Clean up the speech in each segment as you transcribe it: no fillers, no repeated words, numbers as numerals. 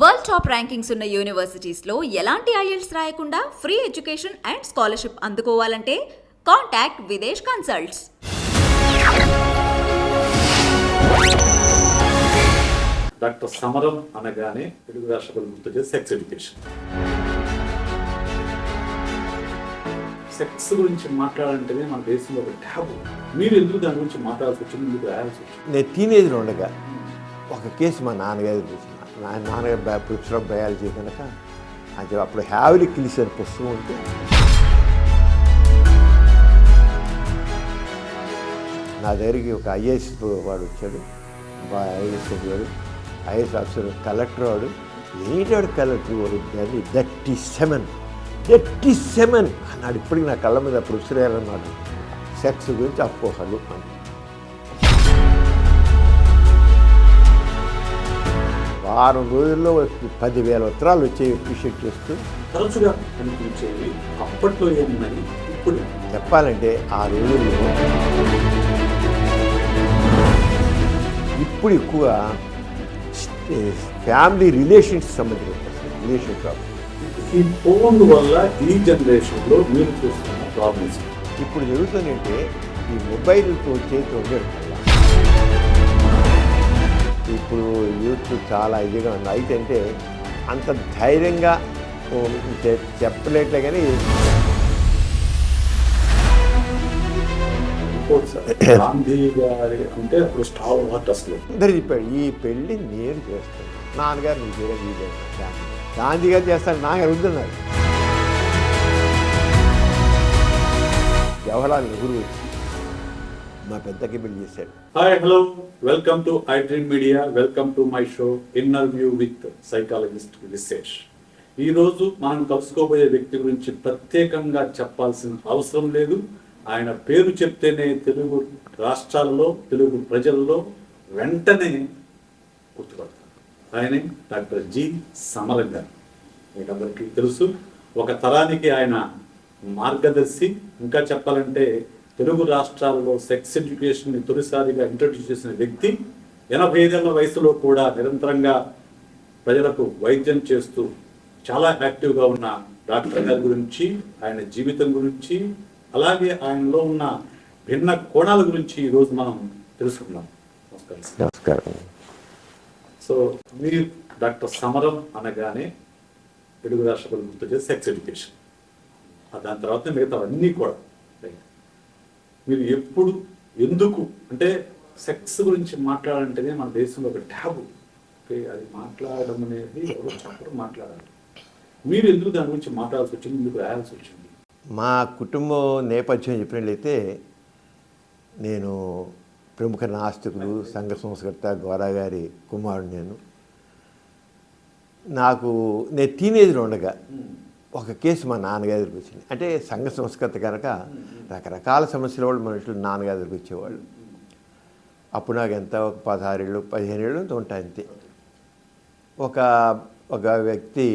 World top rankings ఉన్న యూనివర్సిటీస్లో ఎలాంటి IELTS రాయకుండా ఫ్రీ ఎడ్యుకేషన్ అండ్ స్కాలర్షిప్ అందుకోవాలంటే contact Videsh consults. Doctor Samaram అనగానే తెలుగు రాష్ట్రాలు గుర్తొచ్చే సెక్స్ ఎడ్యుకేషన్. సెక్స్ గురించి మాట్లాడాలంటేనే మన దేశంలో ఒక ట్యాబు. మీరు ఎందుకు దాని గురించి మాట్లాడాల్సి వచ్చింది, ఎందుకు రాయాల్సి వచ్చింది? నేను టీనేజ్లో ఉండగా ఒక కేసు మా నాన్నగారు చూసిన. నాన్నగారు ప్రొఫెసర్ ఆఫ్ బయాలజీ కనుక అది అప్పుడు హ్యావీలీ కిల్స్ అనే పుస్తకం ఉంటే నా దగ్గరికి ఒక ఐఏఎస్ వాడు వచ్చాడు. ఐఏఎస్ వాడు ఐఏఎస్ ఆఫీసర్ కలెక్టర్ వాడు. ఏంటాడు కలెక్టర్ వాడు 37 అన్నాడు. ఇప్పటికి నా కళ్ళ మీద ప్రొఫెసర్ అయ్యారన్నాడు. సెక్స్ గురించి అపోహలు అని. వారం రోజుల్లో 10,000 ఉత్తరాలు వచ్చాయి అప్రిషియేట్ చేస్తూ. తరచుగా కనిపించేవి అప్పట్లో ఏమున్నాయి, ఇప్పుడు చెప్పాలంటే ఆ రోజుల్లో ఇప్పుడు ఎక్కువ ఫ్యామిలీ రిలేషన్స్ సంబంధించిన రిలేషన్షిప్. ఈ ఫోన్ వల్ల ఈ జనరేషన్లో మీరు చూస్తున్న ప్రాబ్లమ్స్ ఇప్పుడు జరుగుతుందంటే ఈ మొబైల్తో చేతి ఉండడం వల్ల ఇప్పుడు యూత్ చాలా ఇదిగా ఉంది. అయితే అంటే అంత ధైర్యంగా చెప్పలేట్లే కానీ గాంధీ గారి అంటే అప్పుడు స్టార్ హార్ట్ అసలు అందరు చెప్పాడు ఈ పెళ్ళి నేను చేస్తాను, నాన్నగారు నీ పేరు నీ చేస్తాను, గాంధీ గారు చేస్తాను, నాన్నగారు వద్దున్నారు. జవహర్లాల్ నెహ్రూ వచ్చి మా పెద్దకి పెళ్లి చేశాడు. Hi, hello, welcome to iDream Media. Welcome to my show interview with psychologist Vishesh. ఈరోజు మనం కలుసుకోబోయే వ్యక్తి గురించి ప్రత్యేకంగా చెప్పాల్సిన అవసరం లేదు. ఆయన పేరు చెప్తేనే తెలుగు రాష్ట్రాల్లో తెలుగు ప్రజల్లో వెంటనే గుర్తుపడతారు. ఆయనే డాక్టర్ జి. సమరం గారు. మీకు అందరికీ తెలుసు, ఒక తరానికి ఆయన మార్గదర్శి. ఇంకా చెప్పాలంటే తెలుగు రాష్ట్రాల్లో సెక్స్ ఎడ్యుకేషన్ని తొలిసారిగా ఇంట్రడ్యూస్ చేసిన వ్యక్తి. 85 ఏళ్ల వయసులో కూడా నిరంతరంగా ప్రజలకు వైద్యం చేస్తూ చాలా యాక్టివ్గా ఉన్న డాక్టర్ గారి గురించి, ఆయన జీవితం గురించి, అలాగే ఆయనలో ఉన్న భిన్న కోణాల గురించి ఈరోజు మనం తెలుసుకుందాం. నమస్కారం. సో మీరు డాక్టర్ సమరం అనగానే తెలుగు రాష్ట్రాలు గుర్తొచ్చే సెక్స్ ఎడ్యుకేషన్, దాని తర్వాత మిగతా అన్నీ కూడా. మీరు ఎప్పుడు, ఎందుకు అంటే సెక్స్ గురించి మాట్లాడాలంటేనే మన దేశంలో ఒక ట్యాబు. అది మాట్లాడడం అనేది ఎవరో చెప్పడం మాట్లాడాలి. మీరు ఎందుకు దాని గురించి మాట్లాడాల్సి వచ్చింది, ఎందుకు రాయాల్సి వచ్చింది? మా కుటుంబం నేపథ్యం చెప్పినట్లయితే నేను ప్రముఖ నాస్తికులు, సంఘ సంస్కర్త గోరా గారి కుమారుడు. నేను టీనేజ్లో ఉండగా ఒక కేసు మా నాన్నగారి దగ్గరికి వచ్చింది. అంటే సంఘ సంస్కృత కనుక రకరకాల సమస్యల వాళ్ళు మనుషులు నాన్నగారి దగ్గరికి వచ్చేవాళ్ళు. అప్పుడు నాకు ఎంత ఒక 16 ఏళ్ళు 15 ఏళ్ళు ఉంటాయి అంతే. ఒక వ్యక్తి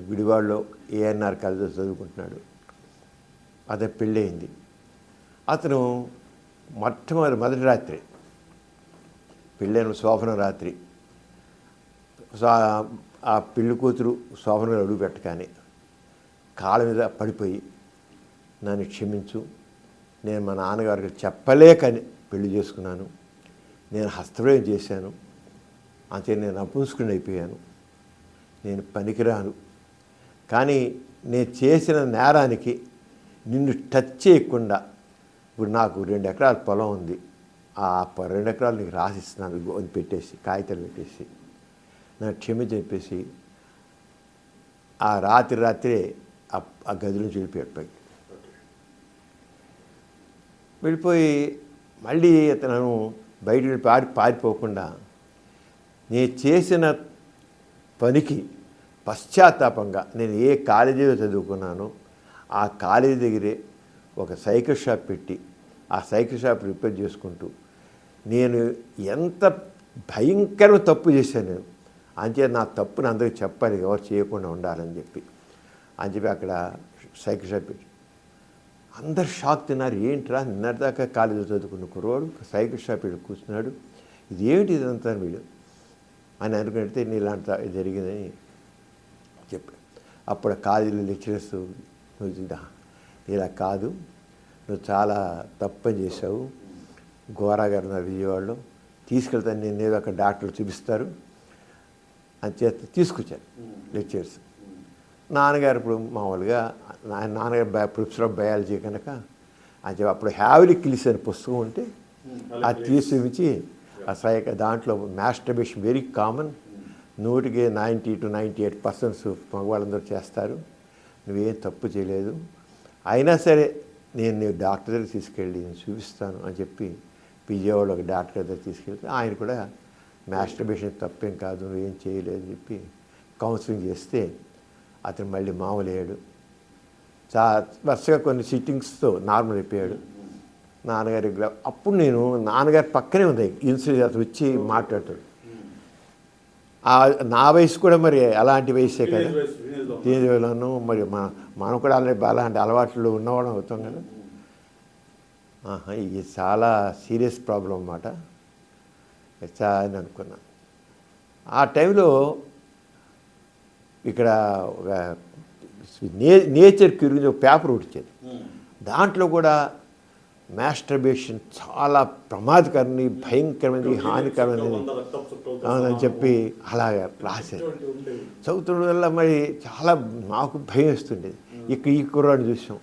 గుడివాడలో ఏఎన్ఆర్ కాలేజీలో చదువుకుంటున్నాడు. అతను పెళ్ళయింది. అతను మొదటి రాత్రి పెళ్ళైన శోభన రాత్రి ఆ పెళ్లి కూతురు శోభన అడుగు పెట్టగానే కాళ్ళ మీద పడిపోయి నన్ను క్షమించు, నేను మా నాన్నగారికి చెప్పలేకని పెళ్లి చేసుకున్నాను, నేను హస్తప్రయోగం చేశాను, అంతే నేను నపుంసకుడిని అయిపోయాను, నేను పనికిరాను, కానీ నేను చేసిన నేరానికి నిన్ను టచ్ చేయకుండా ఇప్పుడు నాకు 2 ఎకరాల పొలం ఉంది, ఆ 2 ఎకరాలు నీకు రాసిస్తున్నాను అని పెట్టేసి కాగితాలు పెట్టేసి నాకు క్షమించి చెప్పేసి ఆ రాత్రే ఆ గది నుంచి వెళ్ళిపోయి మళ్ళీ అతను బయట పారిపోకుండా నేను చేసిన పనికి పశ్చాత్తాపంగా నేను ఏ కాలేజీలో చదువుకున్నానో ఆ కాలేజీ దగ్గరే ఒక సైకిల్ షాప్ పెట్టి ఆ సైకిల్ షాప్ రిపేర్ చేసుకుంటూ నేను ఎంత భయంకర తప్పు చేశాను నేను. అంతే నా తప్పుని అందరికీ చెప్పాలి, ఎవరు చేయకుండా ఉండాలని చెప్పి అక్కడ సైకిల్ షాప్ పెట్టి అందరు షాక్ తిన్నారు. ఏంట్రా నిన్నటిదాకా కాలేజీలో చదువుకున్న కుర్రవాడు సైకిల్ షాప్ పెట్టి కూర్చున్నాడు, ఇది ఏమిటి ఇదంతా వీడు అని అనుకుంటే నేను ఇలాంటి జరిగిందని చెప్పాడు. అప్పుడు కాలేజీలో లెక్చరర్స్ నువ్వు ఇలా కాదు, నువ్వు చాలా తప్పని చేసావు, గోరా గారు నా విజయవాడలో తీసుకెళ్తాను, నేను ఏదో అక్కడ డాక్టర్లు చూపిస్తారు అని చేత తీసుకొచ్చాను లెక్చర్స్. నాన్నగారు ఇప్పుడు మామూలుగా నాన్నగారు ప్రొఫెసర్ ఆఫ్ బయాలజీ కనుక అని చెప్పి అప్పుడు హ్యావ్లీ కిల్స్ అనే పుస్తకం ఉంటే అది తీసుకొచ్చి అసలు దాంట్లో మాస్టర్బేషన్ వెరీ కామన్, 90 to 98% మగవాళ్ళందరూ చేస్తారు, నువ్వేం తప్పు చేయలేదు, అయినా సరే నేను డాక్టర్ దగ్గర తీసుకెళ్ళి నేను చూపిస్తాను అని చెప్పి విజయవాడ ఒక డాక్టర్ దగ్గర తీసుకెళ్తే ఆయన కూడా మాస్టర్బేషన్ తప్పేం కాదు, నువ్వేం చేయలేదు అని చెప్పి కౌన్సిలింగ్ చేస్తే అతను మళ్ళీ మామూలు అయ్యాడు. వరుసగా కొన్ని సిట్టింగ్స్తో నార్మల్ అయిపోయాడు. నాన్నగారి అప్పుడు నేను నాన్నగారి పక్కనే ఉంది ఇన్సూరెన్స్ అతను వచ్చి మాట్లాడతాడు. నా వయసు కూడా మరి అలాంటి వయసే కదా, టీనేజ్ వయసులోనూ మరి మనం కూడా అలాంటి అలవాట్లు ఉన్నవాళ్ళం అవుతాం కదా. ఇది చాలా సీరియస్ ప్రాబ్లం అన్నమాట అని అనుకున్నాను. ఆ టైంలో ఇక్కడ ఒక నేచర్ గురించి ఒక పేపర్ వచ్చేది, దాంట్లో కూడా మాస్టర్బేషన్ చాలా ప్రమాదకరమైనది, భయంకరమైనది, హానికరమైనది అని చెప్పి అలాగా రాశారు. చదువుతున్న వల్ల మరి చాలా మాకు భయం వేస్తుండేది. ఈ కుర్రాడిని చూసాం,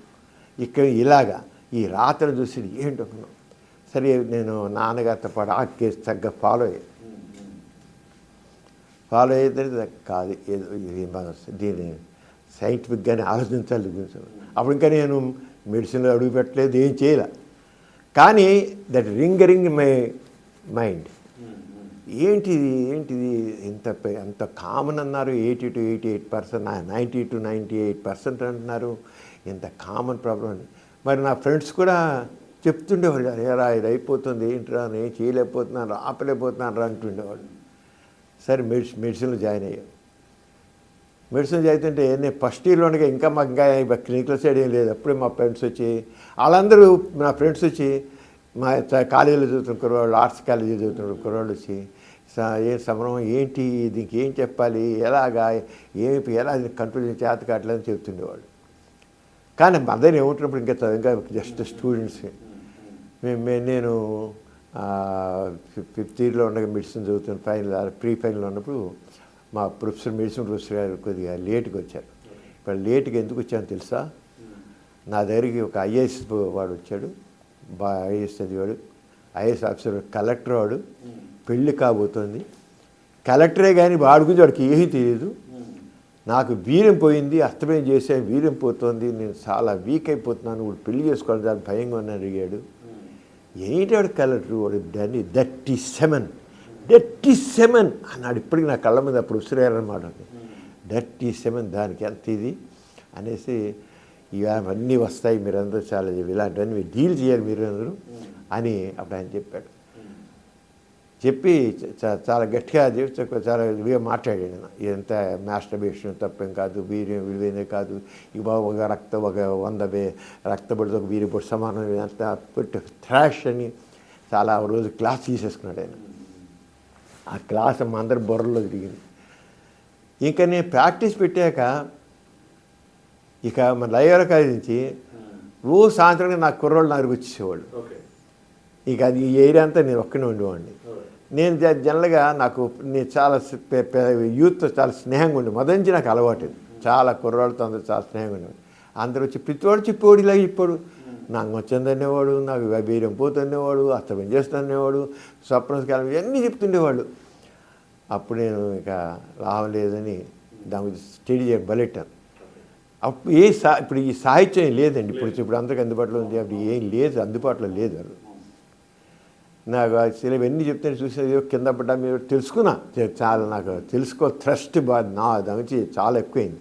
ఇక్కడ ఇలాగా ఈ రాత్రి చూసి ఏంటనుకున్నాం. సరే నేను నాన్నగారితో పాటు ఆ కేసు తగ్గ ఫాలో అయితే కాదు, ఏదో దీన్ని సైంటిఫిక్గానే ఆలోచించాలి. అప్పుడు ఇంకా నేను మెడిసిన్లో అడుగు పెట్టలేదు, ఏం చేయలే. కానీ దట్ రింగ్ మై మైండ్, ఏంటిది ఎంత కామన్ అన్నారు, 80 to 88%, 90 to 98% అంటున్నారు, ఇంత కామన్ ప్రాబ్లం అని. మరి నా ఫ్రెండ్స్ కూడా చెప్తుండేవాళ్ళు, అరేరా ఇది అయిపోతుంది, ఏంటిరా నేను చేయలేకపోతున్నాను, ఆపలేకపోతున్నాను రా అంటుండేవాళ్ళు. సరే మెడిసిన్లో జాయిన్ అయ్యాను. మెడిసిన్ చదువుతుంటే నేను ఫస్ట్ ఇయర్లో ఉండగా ఇంకా మాకు ఇంకా క్లినికల్ సైడ్ ఏం లేదు. అప్పుడే మా ఫ్రెండ్స్ వచ్చి వాళ్ళందరూ నా ఫ్రెండ్స్ వచ్చి మా కాలేజీలో చదువుతున్న కుర్రవాళ్ళు, ఆర్ట్స్ కాలేజీలో చదువుతున్న కుర్రవాళ్ళు వచ్చి ఏ సమరం ఏంటి, దీనికి ఏం చెప్పాలి, ఎలాగా ఎలా కంట్రోల్ చేత కావట్లేదని చెప్తుండేవాళ్ళు. కానీ మదర్ ఏముంటున్నప్పుడు ఇంకా జస్ట్ స్టూడెంట్స్. నేను 5th ఇయర్లో ఉండగా మెడిసిన్ చదువుతున్న ప్రీ ఫైనల్ ఉన్నప్పుడు మా మెడిసిన్ ప్రొఫెసర్ గారు కొద్దిగా లేట్గా వచ్చారు. ఇప్పుడు లేట్గా ఎందుకు వచ్చానో తెలుసా, నా దగ్గరికి ఒక ఐఏఎస్ వాడు వచ్చాడు, ఐఏఎస్ చదివాడు, ఐఏఎస్ ఆఫీసర్, కలెక్టర్ వాడు, పెళ్ళి కాబోతోంది, కలెక్టరే కానీ వాడి గురించి వాడికి ఏమీ తెలియదు. నాకు వీర్యం పోయింది, అస్తమయం చేసాను, వీర్యం పోతుంది, నేను చాలా వీక్ అయిపోతున్నాను, వాడు పెళ్లి చేసుకోవడం చాలా భయంగా ఉన్నాను అడిగాడు. ఏంటాడు కలెక్టర్, వాడు 37 అన్నాడు. ఇప్పటికి నా కళ్ళ మీద అప్పుడు ఉసిరారనమాట. 37 దానికి ఎంత ఇది అనేసి, ఇవన్నీ వస్తాయి, మీరందరూ చాలా ఇలాంటివన్నీ మీరు డీల్ చేయాలి మీరందరూ అని అప్పుడు ఆయన చెప్పాడు. చెప్పి చాలా గట్టిగా చాలా ఇదిగా మాట్లాడాడు. ఇదంతా మాస్టర్బేషన్ తప్పేం కాదు, వీర్యం విలువైనదే కాదు, ఇక ఒక 100 రక్తపడితో ఒక వీర్యపడి సమానం, అంతా పెట్టి థ్రాష్ అని చాలా రోజు క్లాస్ తీసేసుకున్నాడు ఆయన. ఆ క్లాస్ మా అందరి బుర్రలో తిరిగింది. ఇంకా నేను ప్రాక్టీస్ పెట్టాక ఇక మన లయోలా కాలేజ్ నుంచి రోజు సాయంత్రం నాకు కుర్రోళ్ళు నాకు వచ్చేసేవాళ్ళు. ఇక అది ఈ ఏరియా అంతా నేను ఒక్కనే ఉండేవాడిని. నేను జనరల్గా నేను చాలా యూత్తో చాలా స్నేహంగా ఉండే, మొదటి నుంచి నాకు అలవాటు, చాలా కుర్రాళ్ళతో అందరూ చాలా స్నేహంగా ఉండేవాడు. అందరూ వచ్చి ప్రతివాడు చెప్పేవాడు, ఇలా చెప్పాడు, నాకు వచ్చిందనేవాడు, నాకు వీర్యం పోతుండేవాడు, అస్తమయం చేస్తుండేవాడు, స్వప్నకాలం ఇవన్నీ చెప్తుండేవాళ్ళు. అప్పుడు నేను ఇక లాభం లేదని దాని గురించి స్టడీ బలెట్టాను. అప్పుడు ఇప్పుడు ఈ సాహిత్యం లేదండి, ఇప్పుడు అందరికీ అందుబాటులో ఉంది, అప్పుడు ఏం లేదు, అందుబాటులో లేదు. నాకు అసలు ఇవన్నీ చెప్తే చూసేది కింద పడ్డా మీరు తెలుసుకున్నా, చాలా నాకు థ్రస్ట్ దాని నుంచి చాలా ఎక్కువైంది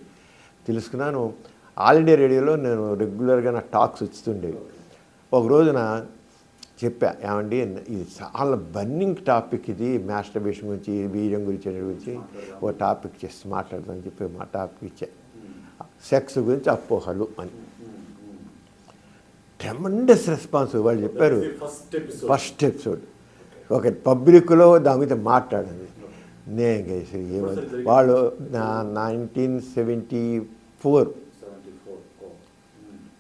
తెలుసుకున్నాను. ఆల్ ఇండియా రేడియోలో నేను రెగ్యులర్గా నా టాక్స్ వస్తుండేవి. ఒక రోజున చెప్పా, ఏమండి ఇది చాలా బర్నింగ్ టాపిక్, ఇది మాస్టర్బేషన్ గురించి, వీర్యం గురించి ఓ టాపిక్ చేసి మాట్లాడదామని చెప్పి మా టాపిక్ ఇచ్చా, సెక్స్ గురించి అపోహలు అని. ట్రెమండస్ రెస్పాన్స్ వాళ్ళు చెప్పారు. ఫస్ట్ ఎపిసోడ్ ఒక పబ్లిక్లో దాని మీద మాట్లాడింది. నేను చేసి వాళ్ళు 1974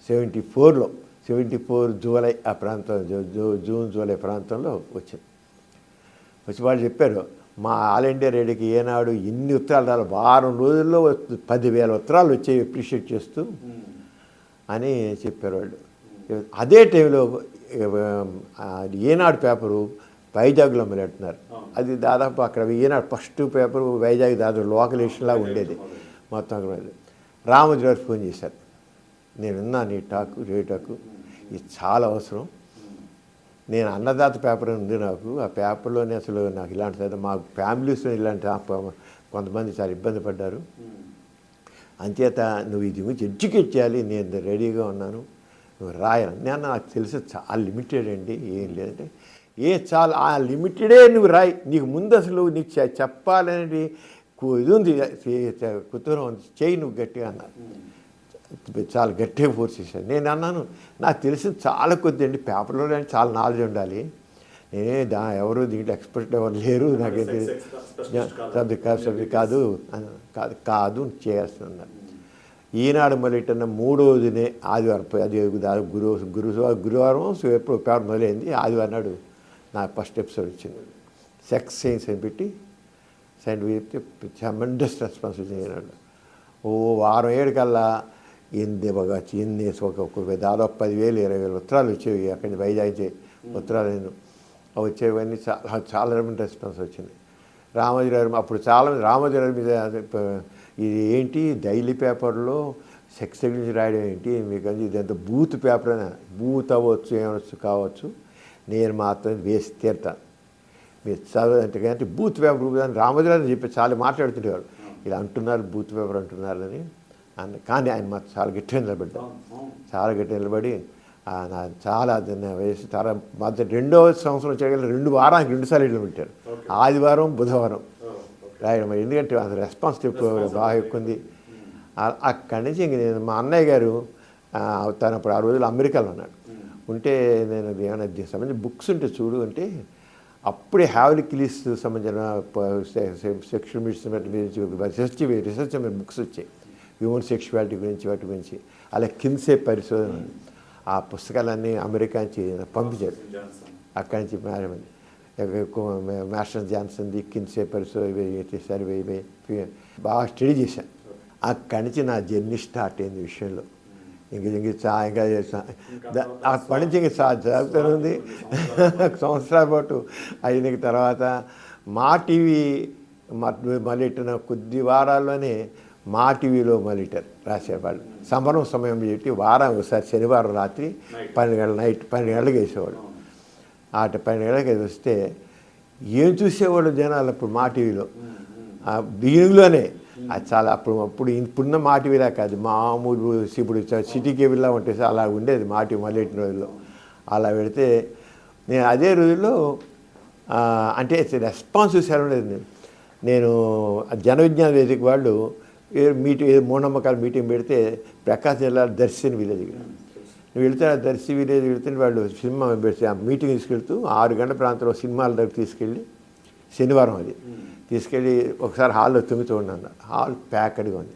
74 జూలై ఆ ప్రాంతం జూన్ జూలై ప్రాంతంలో వచ్చింది. వచ్చి వాళ్ళు చెప్పారు మా ఆల్ ఇండియా రేడియోకి ఏనాడు ఇన్ని ఉత్తరాలు రాలి వారం రోజుల్లో 10,000 ఉత్తరాలు వచ్చాయి అప్రిషియేట్ చేస్తూ అని చెప్పారు వాళ్ళు. అదే టైంలో ఏనాడు పేపరు వైజాగ్లో మొదలెడుతున్నారు. అది దాదాపు అక్కడ ఈనాడు ఫస్ట్ పేపరు వైజాగ్ దాదాపు లోకల్ ఎడిషన్లా ఉండేది మొత్తం. అక్కడ రామోజీ గారు ఫోన్ చేశారు, నేను విన్నాను ఈ రేడియో టాకు, ఇది చాలా అవసరం. నేను అన్నదాత పేపర్ ఉంది నాకు, ఆ పేపర్లోనే అసలు నాకు ఇలాంటి మా ఫ్యామిలీస్లో ఇలాంటి కొంతమంది చాలా ఇబ్బంది పడ్డారు, అంచేత నువ్వు ఇది గురించి ఎడ్యుకేట్ చేయాలి, నేను రెడీగా ఉన్నాను, నువ్వు రాయాలి. నేను నాకు తెలిసి చాలా లిమిటెడ్ అండి, ఏం లేదంటే చాలా ఆ లిమిటెడే నువ్వు రాయి, నీకు ముందు అసలు నీకు చెప్పాలనేది ఇది ఉంది, కుతూహలం ఉంది, చేయి నువ్వు గట్టిగా అన్నారు. చాలా గట్టిగా ఫోర్స్ చేశాను. నేను అన్నాను నాకు తెలిసిన చాలా కొద్ది అండి, పేపర్లో చాలా నాలెడ్జ్ ఉండాలి, నేనే ఎవరు దీంట్లో ఎక్స్పర్ట్ ఎవరు లేరు, నాకైతే కాదు కాదు చేయాల్సిందన్నారు. ఈనాడు మొదలెట్టిన 3వ దినే ఆదివారం, అది గురువారం ఎప్పుడు పేపర్ మొదలైంది, ఆదివారం నాడు నాకు ఫస్ట్ ఎపిసోడ్ వచ్చింది. సెక్స్ సైన్స్ అని పెట్టి ట్రెమెండస్ రెస్పాన్స్ వచ్చింది ఈనాడు. వారం 7 కల్లా ఒక దాదాపు 10,000 20,000 ఉత్తరాలు వచ్చేవి అక్కడి నుంచి వైజాగ్ ఉత్తరాలు వచ్చేవన్నీ చాలా రెస్పాన్స్ వచ్చింది. రామోజీ గారు అప్పుడు చాలామంది రామోజీ గారి మీద ఇది ఏంటి డైలీ పేపర్లో సెక్స్ గురించి రాయడం ఏంటి మీకు, ఇదంతా బూత్ పేపర్ అని, బూత్ అవ్వచ్చు ఏమవచ్చు కావచ్చు, నేను మాత్రం వేసి తీరుతాను మీరు చదవంటే కానీ బూత్ పేపర్ అని రామోజీ గారు చెప్పి చాలా మాట్లాడుతుండేవారు, ఇలా అంటున్నారు బూత్ పేపర్ అంటున్నారని. కానీ ఆయన మాత్రం చాలా గట్టిగా నిలబడ్డారు, చాలా గట్టిగా నిలబడి చాలా వయసు చాలా మధ్య 2వ సంవత్సరం వచ్చే 2 వారానికి 2 సార్లు ఇళ్ళు పెట్టారు, ఆదివారం బుధవారం రాయడం. ఎందుకంటే అది రెస్పాన్స్ బాగా ఎక్కువ ఉంది. అక్కడి నుంచి ఇంక నేను మా అన్నయ్య గారు తను అప్పుడు ఆ రోజులు అమెరికాలో ఉన్నాడు, ఉంటే నేను ఏమైనా సంబంధించిన బుక్స్ ఉంటే చూడు అంటే అప్పుడే హ్యావ్లీ కిలీస్ సంబంధించిన సెక్షువల్ రీసెర్చ్ బుక్స్ వచ్చాయి, హ్యూమన్ సెక్షువాలిటీ గురించి వాటి గురించి. అలా కిన్సే పరిశోధన, ఆ పుస్తకాలన్నీ అమెరికా నుంచి పంపించారు. అక్కడి నుంచి మాస్టర్ జాన్సన్ది కిన్సే పరిశోధన చేశారు, బాగా స్టడీ చేశాను. అక్కడి నుంచి నా జర్నీ స్టార్ట్ అయింది విషయంలో. ఇంకా అప్పటి నుంచి ఇంక జరుగుతుంది సంవత్సరాల పాటు అయిన తర్వాత మా టీవీ మొదలెట్టిన కొద్ది వారాల్లోనే మా టీవీలో మొదలెట్టారు రాసేవాళ్ళు. సంబరం సమయం పెట్టి వారం ఒకసారి శనివారం రాత్రి 12 గంటలకు వేసేవాళ్ళు. 12 గంటలకు వస్తే ఏం చూసేవాళ్ళు జనాలు అప్పుడు మా టీవీలో, బిగినింగ్లోనే అది చాలా అప్పుడు ఇప్పుడున్న మా టీవీలా కాదు, మామూలు ఇప్పుడు సిటీ కేబుల్లా ఉంటుంది, అలా ఉండేది మా టీవీ మొదలెట్టిన రోజుల్లో. అలా పెడితే నేను అదే రోజుల్లో అంటే రెస్పాన్స్ చూసాను ఉండేది. నేను జన విజ్ఞాన వేదిక వాళ్ళు మూఢనమ్మకాల మీటింగ్ పెడితే ప్రకాశం జిల్లా దర్శి విలేజ్ వెళితే దర్శి విలేజ్ వెళితే వాళ్ళు సినిమా పెడితే ఆ మీటింగ్ తీసుకెళ్తూ 6 గంటల ప్రాంతంలో సినిమాల దగ్గర తీసుకెళ్ళి శనివారం అది తీసుకెళ్ళి ఒకసారి హాల్లో తొంగి అన్నారు. హాల్ ప్యాక్డ్గా ఉంది,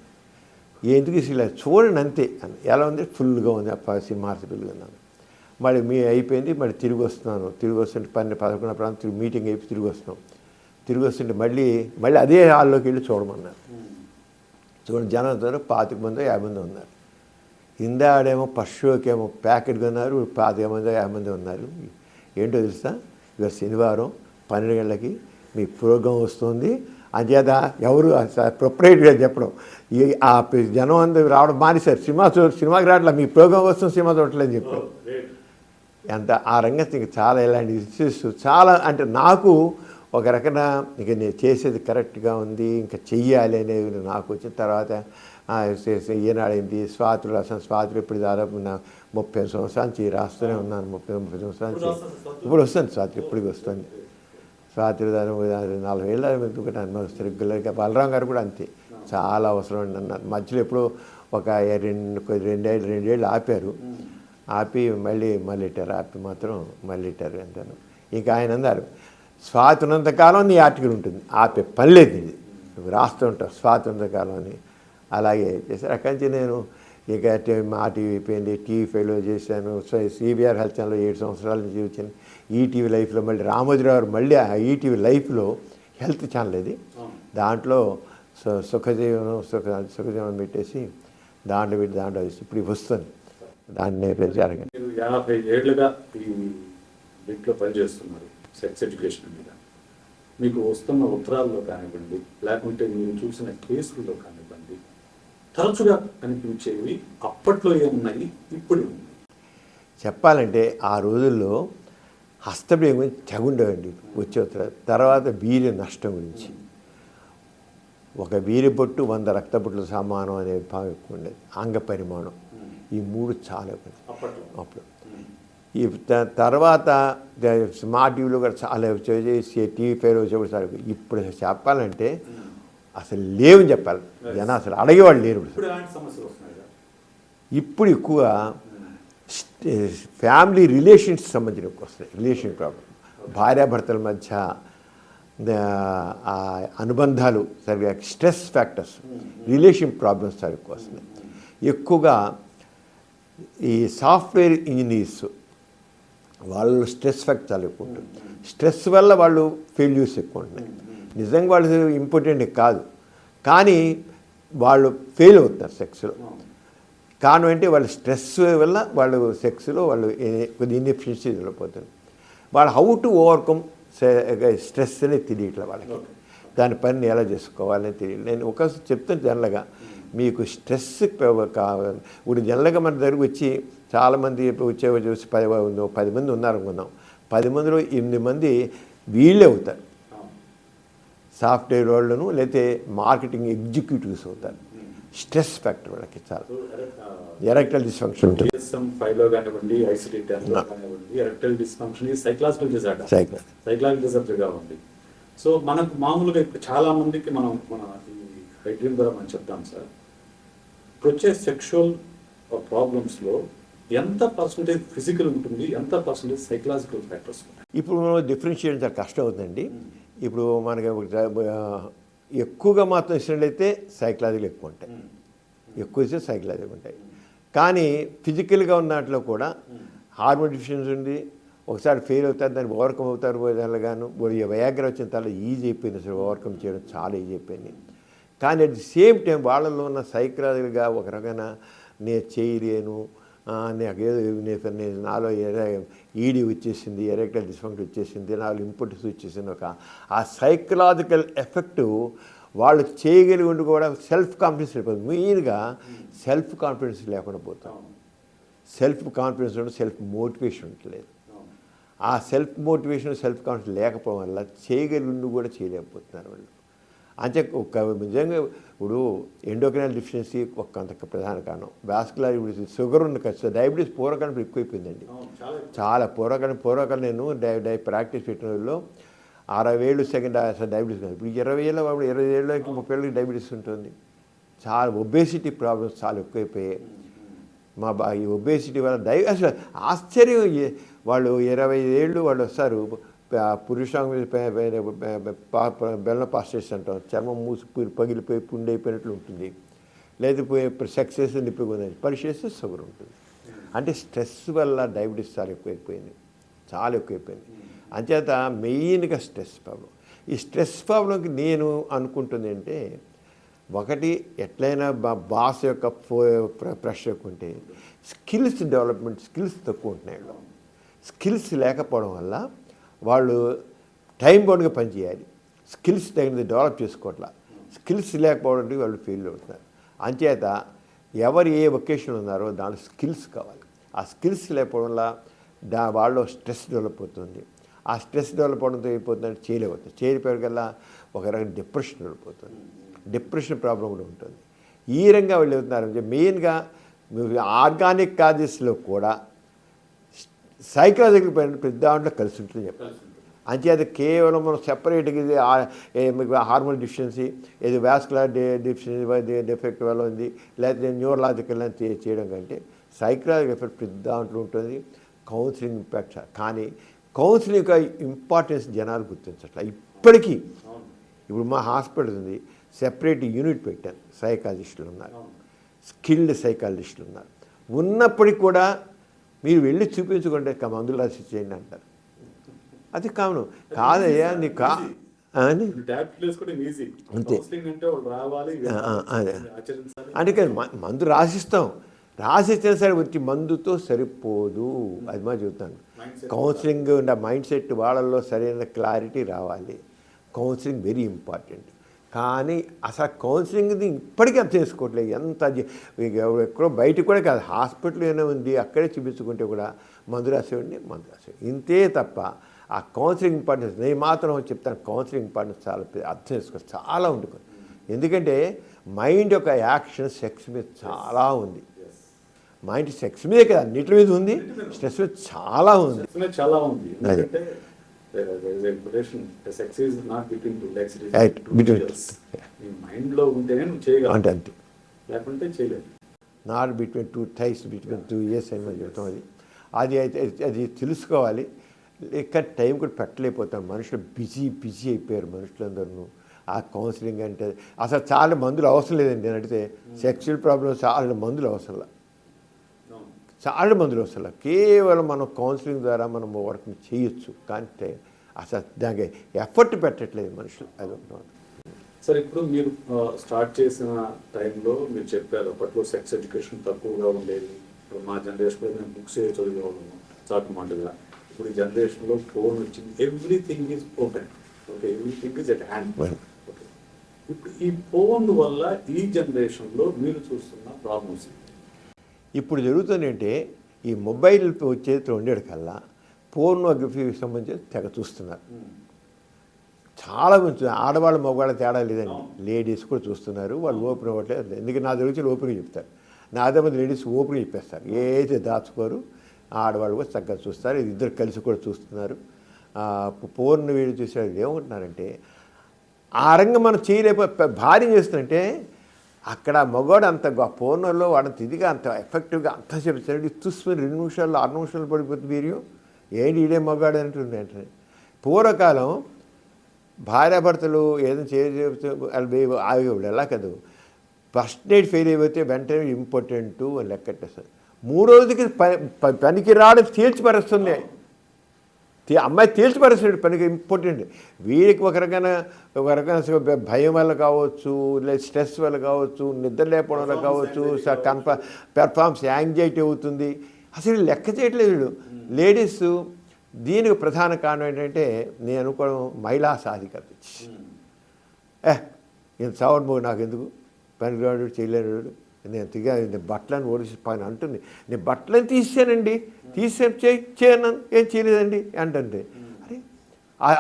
ఎందుకు ఇలా చూడండి అంతే అని. ఎలా ఉంది, ఫుల్గా ఉంది సినిమా పిల్లలు. మళ్ళీ అయిపోయింది, మళ్ళీ తిరిగి వస్తున్నాను. తిరిగి వస్తుంటే 11 ప్రాంతం మీటింగ్ అయిపోయి తిరిగి వస్తుంటే మళ్ళీ అదే హాల్లోకి వెళ్ళి చూడమన్నారు. చూడండి జనం 25 మంది 50 మంది ఉన్నారు. ఇందాడేమో ఫస్ట్ షోకేమో ప్యాకెట్గా ఉన్నారు, 25 మంది 50 మంది ఉన్నారు. ఏంటో తెలుసా, ఇవాళ శనివారం 12 గంటలకి మీ ప్రోగ్రాం వస్తుంది, అంచేత ఎవరు ప్రొపరేటర్గా చెప్పడం ఆ జనం అందరూ రావడం మానేశారు, సినిమాకి రావట్లేదు, మీ ప్రోగ్రాం వస్తుంది సినిమా చూడట్లేదని చెప్పారు. ఎంత ఆ రంగం చాలా ఇలాంటి ఇష్యూస్ చాలా, అంటే నాకు ఒక రకంగా ఇక నేను చేసేది కరెక్ట్గా ఉంది, ఇంకా చెయ్యాలి అనేది నాకు వచ్చిన తర్వాత ఈనాడైంది స్వాతులు రాసాను. స్వాతులు ఇప్పుడు దాదాపు 30 సంవత్సరాల నుంచి రాస్తూనే ఉన్నాను, 30 సంవత్సరాల నుంచి ఇప్పుడు వస్తుంది స్వాతి, ఇప్పటికి వస్తుంది స్వాతి. 40 ఏళ్ళ ఎందుకంటే రెగ్యులర్గా బలరాం గారు కూడా అంతే, చాలా అవసరం అన్నారు. మధ్యలో ఎప్పుడో ఒక 2 ఏళ్ళు ఆపారు, ఆపి మళ్ళీ ఇట్టారు, ఆపి మాత్రం మళ్ళీ ఇట్టారు అంటాను. ఇంకా ఆయన అన్నారు స్వాతి ఉన్నంతకాలం నీ ఆర్టికల్ ఉంటుంది, ఆపే పని లేదు ఇది, నువ్వు రాస్తూ ఉంటావు స్వాతి ఉన్నంతకాలం అని. అలాగే చేశారు. అక్కడి నుంచి నేను ఇక మా టీవీ అయిపోయింది, టీవీ ఫైవ్లో చేశాను, సిబిఆర్ హెల్త్ ఛానల్లో 7 సంవత్సరాల నుంచి వచ్చాను. ఈటీవీ లైఫ్లో మళ్ళీ రామోజీరావు గారు మళ్ళీ ఆ ఈటీవీ లైఫ్లో హెల్త్ ఛానల్ ఇది, దాంట్లో సుఖజీవనం పెట్టేసి దాంట్లో ఇప్పుడు వస్తుంది దాన్ని జరగదు. మీరు 50 ఏళ్ళుగా ఈ దీంట్లో పనిచేస్తున్నారు సెక్స్ ఎడ్యుకేషన్ మీద. మీకు వస్తున్న ఉత్తరాల్లో కానివ్వండి, లేకుంటే మీరు చూసిన కేసుల్లో కానివ్వండి, తరచుగా కనిపించేవి అప్పట్లో ఏమున్నాయి, ఇప్పుడు ఏమున్నాయి? చెప్పాలంటే ఆ రోజుల్లో హస్తప్రియం గురించి తెగుండేవండి వచ్చే ఉత్తరాలు. తర్వాత వీర్య నష్టం గురించి, ఒక వీర్య బొట్టు 100 రక్తబొట్లు సమానం అనే భావం ఎక్కువ ఉండేది. అంగ పరిమాణం, ఈ 3 చాలా ఎక్కువ అప్పుడు. ఈ తర్వాత స్మార్ట్ టీవీలో కూడా చాలా వచ్చేసి టీవీ ఫైవ్లో వచ్చేప్పుడు చాలా. ఇప్పుడు చెప్పాలంటే అసలు లేవని చెప్పాలి, జనం అసలు అడిగేవాళ్ళు లేరు. ఇప్పుడు ఎక్కువ ఫ్యామిలీ రిలేషన్స్ సంబంధించిన ఎక్కువ వస్తాయి. రిలేషన్ ప్రాబ్లం, భార్యాభర్తల మధ్య అనుబంధాలు సరిగ్గా, స్ట్రెస్ ఫ్యాక్టర్స్, రిలేషన్ ప్రాబ్లమ్స్ చాలా ఎక్కువ వస్తున్నాయి. ఎక్కువగా ఈ సాఫ్ట్వేర్ ఇంజనీర్స్ వాళ్ళు స్ట్రెస్ ఫ్యాక్టర్ చాలా ఎక్కువ ఉంటుంది. స్ట్రెస్ వల్ల వాళ్ళు ఫెయిల్యూర్స్ ఎక్కువ ఉంటున్నాయి. నిజంగా వాళ్ళు ఇంపార్టెంట్ కాదు, కానీ వాళ్ళు ఫెయిల్ అవుతున్నారు సెక్స్లో. కారణం ఏంటి, వాళ్ళ స్ట్రెస్ వల్ల వాళ్ళు సెక్స్లో వాళ్ళు కొద్ది ఇన్ఎఫిషియన్సీ వెళ్ళిపోతుంది. వాళ్ళు హౌ టు ఓవర్కమ్ స్ట్రెస్ అనేది తెలియట్లే వాళ్ళకి, దాని పనిని ఎలా చేసుకోవాలని తెలియదు. నేను ఒక చెప్తాను జనరల్గా, మీకు స్ట్రెస్ కావాలి. ఇప్పుడు జనరల్గా మన దగ్గరకు వచ్చి చాలామంది వచ్చే చూసి 10 మంది ఉన్నారు అనుకుందాం, 10 మందిలో 8 మంది వీళ్ళే అవుతారు, సాఫ్ట్వేర్ వాళ్ళను లేకపోతే మార్కెటింగ్ ఎగ్జిక్యూటివ్స్ అవుతారు. స్ట్రెస్ ఫ్యాక్టర్ వాళ్ళకి చాలా, ఎరెక్టైల్ డిస్ఫంక్షన్ ఉంటుంది. ఫైవ్లో కానివ్వండి, ఐసిటీ 10లో కానివ్వండి, erectile dysfunction psychological disorder, psychological డిజార్డర్గా ఉంది. సో మనకు మామూలుగా ఇప్పుడు చాలా మందికి మన ఈ ఐడ్రీమ్ ద్వారా మనం చెప్తాం సార్, ఇప్పుడు వచ్చే సెక్షువల్ ప్రాబ్లమ్స్లో ఎంత పర్సంటేజ్ ఫిజికల్ ఉంటుంది, ఎంత పర్సంటేజ్ సైకలాజికల్ ఫ్యాక్టర్స్ ఉంటాయి? ఇప్పుడు మనం డిఫరెన్షియేట్ చాలా కష్టం అవుతుందండి. ఇప్పుడు మనకి ఎక్కువగా మాత్రం ఇచ్చినట్లయితే సైకలాజికల్ ఎక్కువ ఉంటాయి, ఎక్కువ ఇస్తే సైకలాజికల్ ఉంటాయి. కానీ ఫిజికల్గా ఉన్న దాంట్లో కూడా హార్మోన్ డిఫిషియన్సీ ఉంది, ఒకసారి ఫెయిల్ అవుతారు, దాన్ని ఓవర్కమ్ అవుతారు. దానిగాను వయాగ్ర వచ్చిన తర్వాత ఈజీ అయిపోయింది, అసలు ఓవర్కమ్ చేయడం చాలా ఈజీ అయిపోయింది. కానీ అట్ ది సేమ్ టైం వాళ్ళలో ఉన్న సైకలాజికల్గా ఒక రకమైన నేను చేయలేను, నాకేదో నాలో ఈడీ వచ్చేసింది, ఎరెక్టైల్ డిస్ఫంక్షన్ వచ్చేసింది, నాలో ఇంపార్టెన్స్ వచ్చేసింది, ఒక ఆ సైకలాజికల్ ఎఫెక్టు వాళ్ళు చేయగలిగి ఉండి కూడా సెల్ఫ్ కాన్ఫిడెన్స్ అయిపోతుంది. మెయిన్గా సెల్ఫ్ కాన్ఫిడెన్స్ లేకుండా పోతాం. సెల్ఫ్ కాన్ఫిడెన్స్ ఉంటే సెల్ఫ్ మోటివేషన్ ఉండలేదు. ఆ సెల్ఫ్ మోటివేషన్, సెల్ఫ్ కాన్ఫిడెన్స్ లేకపోవడం వల్ల చేయగలిగి ఉండి కూడా చేయలేకపోతున్నారు వాళ్ళు. అంటే ఒక నిజంగా ఇప్పుడు ఎండోక్రైనల్ డిఫిషియన్సీ ఒక అంత ప్రధాన కారణం. వాస్కులర్ షుగర్ ఉన్న ఖచ్చితంగా డయాబెటీస్ పూర్వకాలం ఎక్కువైపోయిందండి, చాలా పూర్వకాలం నేను ప్రాక్టీస్ పెట్టిన వాళ్ళు 60 ఏళ్ళు సెకండ్ డయాబెటీస్ కాదు. ఇప్పుడు 20 ఏళ్ళ 20 ఏళ్ళకి 30 ఏళ్ళకి డయాబెటీస్ ఉంటుంది. చాలా ఒబేసిటీ ప్రాబ్లమ్స్ చాలా ఎక్కువైపోయాయి. ఈ ఒబేసిటీ వల్ల అసలు ఆశ్చర్యం, వాళ్ళు 25 ఏళ్ళు వాళ్ళు వస్తారు, పురుషాంగ బెల్లం పాస్టేస్ అంటాం, చర్మం మూసి పగిలిపోయి పుండి అయిపోయినట్లు ఉంటుంది, లేకపోతే సక్సెస్ నిప్పుకుంది, పరిచేస్తే షుగర్ ఉంటుంది. అంటే స్ట్రెస్ వల్ల డయాబెటీస్ చాలా ఎక్కువైపోయింది, చాలా ఎక్కువైపోయింది. అంచేత మెయిన్గా స్ట్రెస్ ప్రాబ్లం. ఈ స్ట్రెస్ ప్రాబ్లంకి నేను అనుకుంటుంది అంటే, ఒకటి ఎట్లయినా బాస్ యొక్క ప్రెషర్ ఎక్కువ ఉంటే స్కిల్స్ డెవలప్మెంట్, స్కిల్స్ తక్కువ ఉంటున్నాయి. స్కిల్స్ లేకపోవడం వల్ల వాళ్ళు టైం బౌండ్గా పనిచేయాలి, స్కిల్స్ తగినది డెవలప్ చేసుకోవట్లా. స్కిల్స్ లేకపోవడానికి వాళ్ళు ఫెయిల్ అవుతున్నారు. అంచేత ఎవరు ఏ ఒకేషన్ ఉన్నారో దాంట్లో స్కిల్స్ కావాలి. ఆ స్కిల్స్ లేకపోవడం వల్ల వాళ్ళలో స్ట్రెస్ డెవలప్ అవుతుంది. ఆ స్ట్రెస్ డెవలప్ అవడంతో అయిపోతుందంటే చేయలేకపోతుంది. చేయలేకపోయేకల్లా ఒక రకమైన డిప్రెషన్ డెవలప్ అవుతుంది. డిప్రెషన్ ప్రాబ్లం కూడా ఉంటుంది. ఈ రకంగా వాళ్ళు అవుతున్నారంటే మెయిన్గా ఆర్గానిక్ కాజెస్లో కూడా సైకలాజికల్ ప్రతి దాంట్లో కలిసి ఉంటుంది చెప్పాలి. అంచేది కేవలం మనం సెపరేట్గా ఇది హార్మోన్ డిఫిషియన్సీ, ఇది వాస్కులర్ డిఫిషియన్సీ డిఫెక్ట్ వల్ల ఉంది, లేకపోతే న్యూరలాజికల్ అని చేయడం కంటే సైకలాజికల్ ఎఫెక్ట్ ప్రతి దాంట్లో ఉంటుంది. కౌన్సిలింగ్ ఇంపాక్ట్, కానీ కౌన్సిలింగ్ యొక్క ఇంపార్టెన్స్ జనాలు గుర్తించట్ల ఇప్పటికీ. అవును. ఇప్పుడు మా హాస్పిటల్ ఉంది, సెపరేట్ యూనిట్ పెట్టాను, సైకాలజిస్టులు ఉన్నారు, అవును. స్కిల్డ్ సైకాలజిస్టులు ఉన్నారు. ఉన్నప్పటికీ కూడా మీరు వెళ్ళి చూపించుకుంటే మందులు రాసి చేయండి అంటారు. అది కావును కాదయ్యా నీకు అని ట్యాబ్లెట్లు వేసుకోవడం ఈజీ. అంతే. కౌన్సిలింగ్ అంటే వాళ్ళు రావాలి, అదే. ఆచరించాలి. అందుకని మందు రాసిస్తాం, రాసిచ్చిన సరే వచ్చి మందుతో సరిపోదు. అది మా చెబుతాను. కౌన్సిలింగ్ మైండ్ సెట్ వాళ్ళల్లో సరైన క్లారిటీ రావాలి. Counselling very important. కానీ అసలు కౌన్సిలింగ్ది ఇప్పటికీ అర్థం చేసుకోవట్లేదు. ఎంత ఎక్కడో బయటకు కూడా కాదు, హాస్పిటల్ ఏమైనా ఉంది అక్కడే చూపించుకుంటే కూడా మందు రాసేవాడిని, ఇంతే తప్ప ఆ కౌన్సిలింగ్ ఇంపార్టెన్స్ నేను మాత్రం చెప్తాను. కౌన్సిలింగ్ ఇంపార్టెన్స్ చాలా అర్థం చేసుకోవాలి, చాలా ఉంటుంది. ఎందుకంటే మైండ్ యొక్క యాక్షన్ సెక్స్ మీద చాలా ఉంది. మైండ్ సెక్స్ మీదే కదా, అన్నిటి మీద ఉంది, స్ట్రెస్ మీద చాలా ఉంది. చాలా ఉంది. ఎందుకంటే sex is not between two legs, Right. నీ మైండ్ లో ఉంటేనే నువ్వు చేయగలవు, అంటే అంతే. లేకుంటే చేయలేదు. Not between two thighs, between 2 years అని మనం చెప్తాం. అది అయితే అది తెలుసుకోవాలి. ఇక్కడ టైం కూడా పెట్టలేకపోతాం. మనుషులు బిజీ అయిపోయారు మనుషులందరూ. ఆ కౌన్సిలింగ్ అంటే అసలు చాలా మందులు అవసరం లేదండి. నేను అడిగితే సెక్చువల్ ప్రాబ్లమ్స్ చాలా మందులు అవసరం, చాలా మందులు అవసరం. కేవలం మనం కౌన్సిలింగ్ ద్వారా మనం వర్క్ చేయొచ్చు. కానీ అసలు దానికి ఎఫర్ట్ పెట్టట్లేదు మనుషులు. అది ఉంటుంది. సరే, ఇప్పుడు మీరు స్టార్ట్ చేసిన టైంలో మీరు చెప్పారు అప్పట్లో సెక్స్ ఎడ్యుకేషన్ తక్కువగా ఉండేది. ఇప్పుడు మా జనరేషన్లో మేము బుక్స్ చదివేవాళ్ళము చాటుమాటుగా. ఇప్పుడు ఈ జనరేషన్లో ఫోన్ వచ్చింది, everything is open. Okay, everything is at hand. Okay, ఇప్పుడు ఈ ఫోన్ వల్ల ఈ జనరేషన్లో మీరు చూస్తున్న ప్రాబ్లమ్స్ ఇప్పుడు జరుగుతుందంటే ఈ మొబైల్ చేతిలో ఉండేది కల్లా పోర్నోగ్రఫీకి సంబంధించి తెగ చూస్తున్నారు. చాలా మంది ఆడవాళ్ళు మగవాళ్ళ తేడా లేదండి, లేడీస్ కూడా చూస్తున్నారు. వాళ్ళు ఓపెన్ అవ్వట్లేదు. ఎందుకంటే నా దగ్గర ఓపెన్గా చెప్తారు. నా అదే మంది లేడీస్ ఓపెన్గా చెప్పేస్తారు, ఏదైతే దాచుకోరు. ఆడవాళ్ళు కూడా చక్కగా చూస్తారు. ఇద్దరు కలిసి కూడా చూస్తున్నారు. పోర్న్ వీడియో చూసేది ఏమంటున్నారంటే ఆ రంగం మనం చేయలేకపోతే భార్య చేస్తుందంటే అక్కడ మగవాడు అంత పోర్నర్లో వాడంత ఇదిగా అంత ఎఫెక్టివ్గా అంత చెప్తాడు. చూసుకుని 2 నిమిషాలు 6 నిమిషాలు పడిపోతుంది వీడియో. ఏంటి ఈడే మగవాడు అంటుంది అంటే. పూర్వకాలం భార్యాభర్తలు ఏదైనా ఆగేవాడు. ఎలా కాదు, ఫస్ట్ నైట్ ఫెయిల్ అయిపోతే వెంటనే ఇంపార్టెంట్ అని లెక్కట్టేస్తారు. 3వ రోజుకి పనికి రావడం తేల్చిపరుస్తుంది. అమ్మాయి తేల్చిపరుస్తాడు పనికి ఇంపార్టెంట్. వీడికి ఒక రకమైన భయం వల్ల కావచ్చు, లేదా స్ట్రెస్ వల్ల కావచ్చు, నిద్ర లేకపోవడం వల్ల కావచ్చు, పెర్ఫార్మెన్స్ యాంగ్జైటీ అవుతుంది. అసలు లెక్క చేయట్లేదు వీడు. లేడీస్ దీనికి ప్రధాన కారణం ఏంటంటే నేను అనుకోవడం మహిళా సాధికారత. నేను సావర్మోగు నాకు ఎందుకు పనికిరాడు చేయలేడు, నేను బట్టలను ఓడిసి పని అంటుంది. నేను బట్టలను తీసానండి, చేయను, ఏం చేయలేదండి అంటే అరే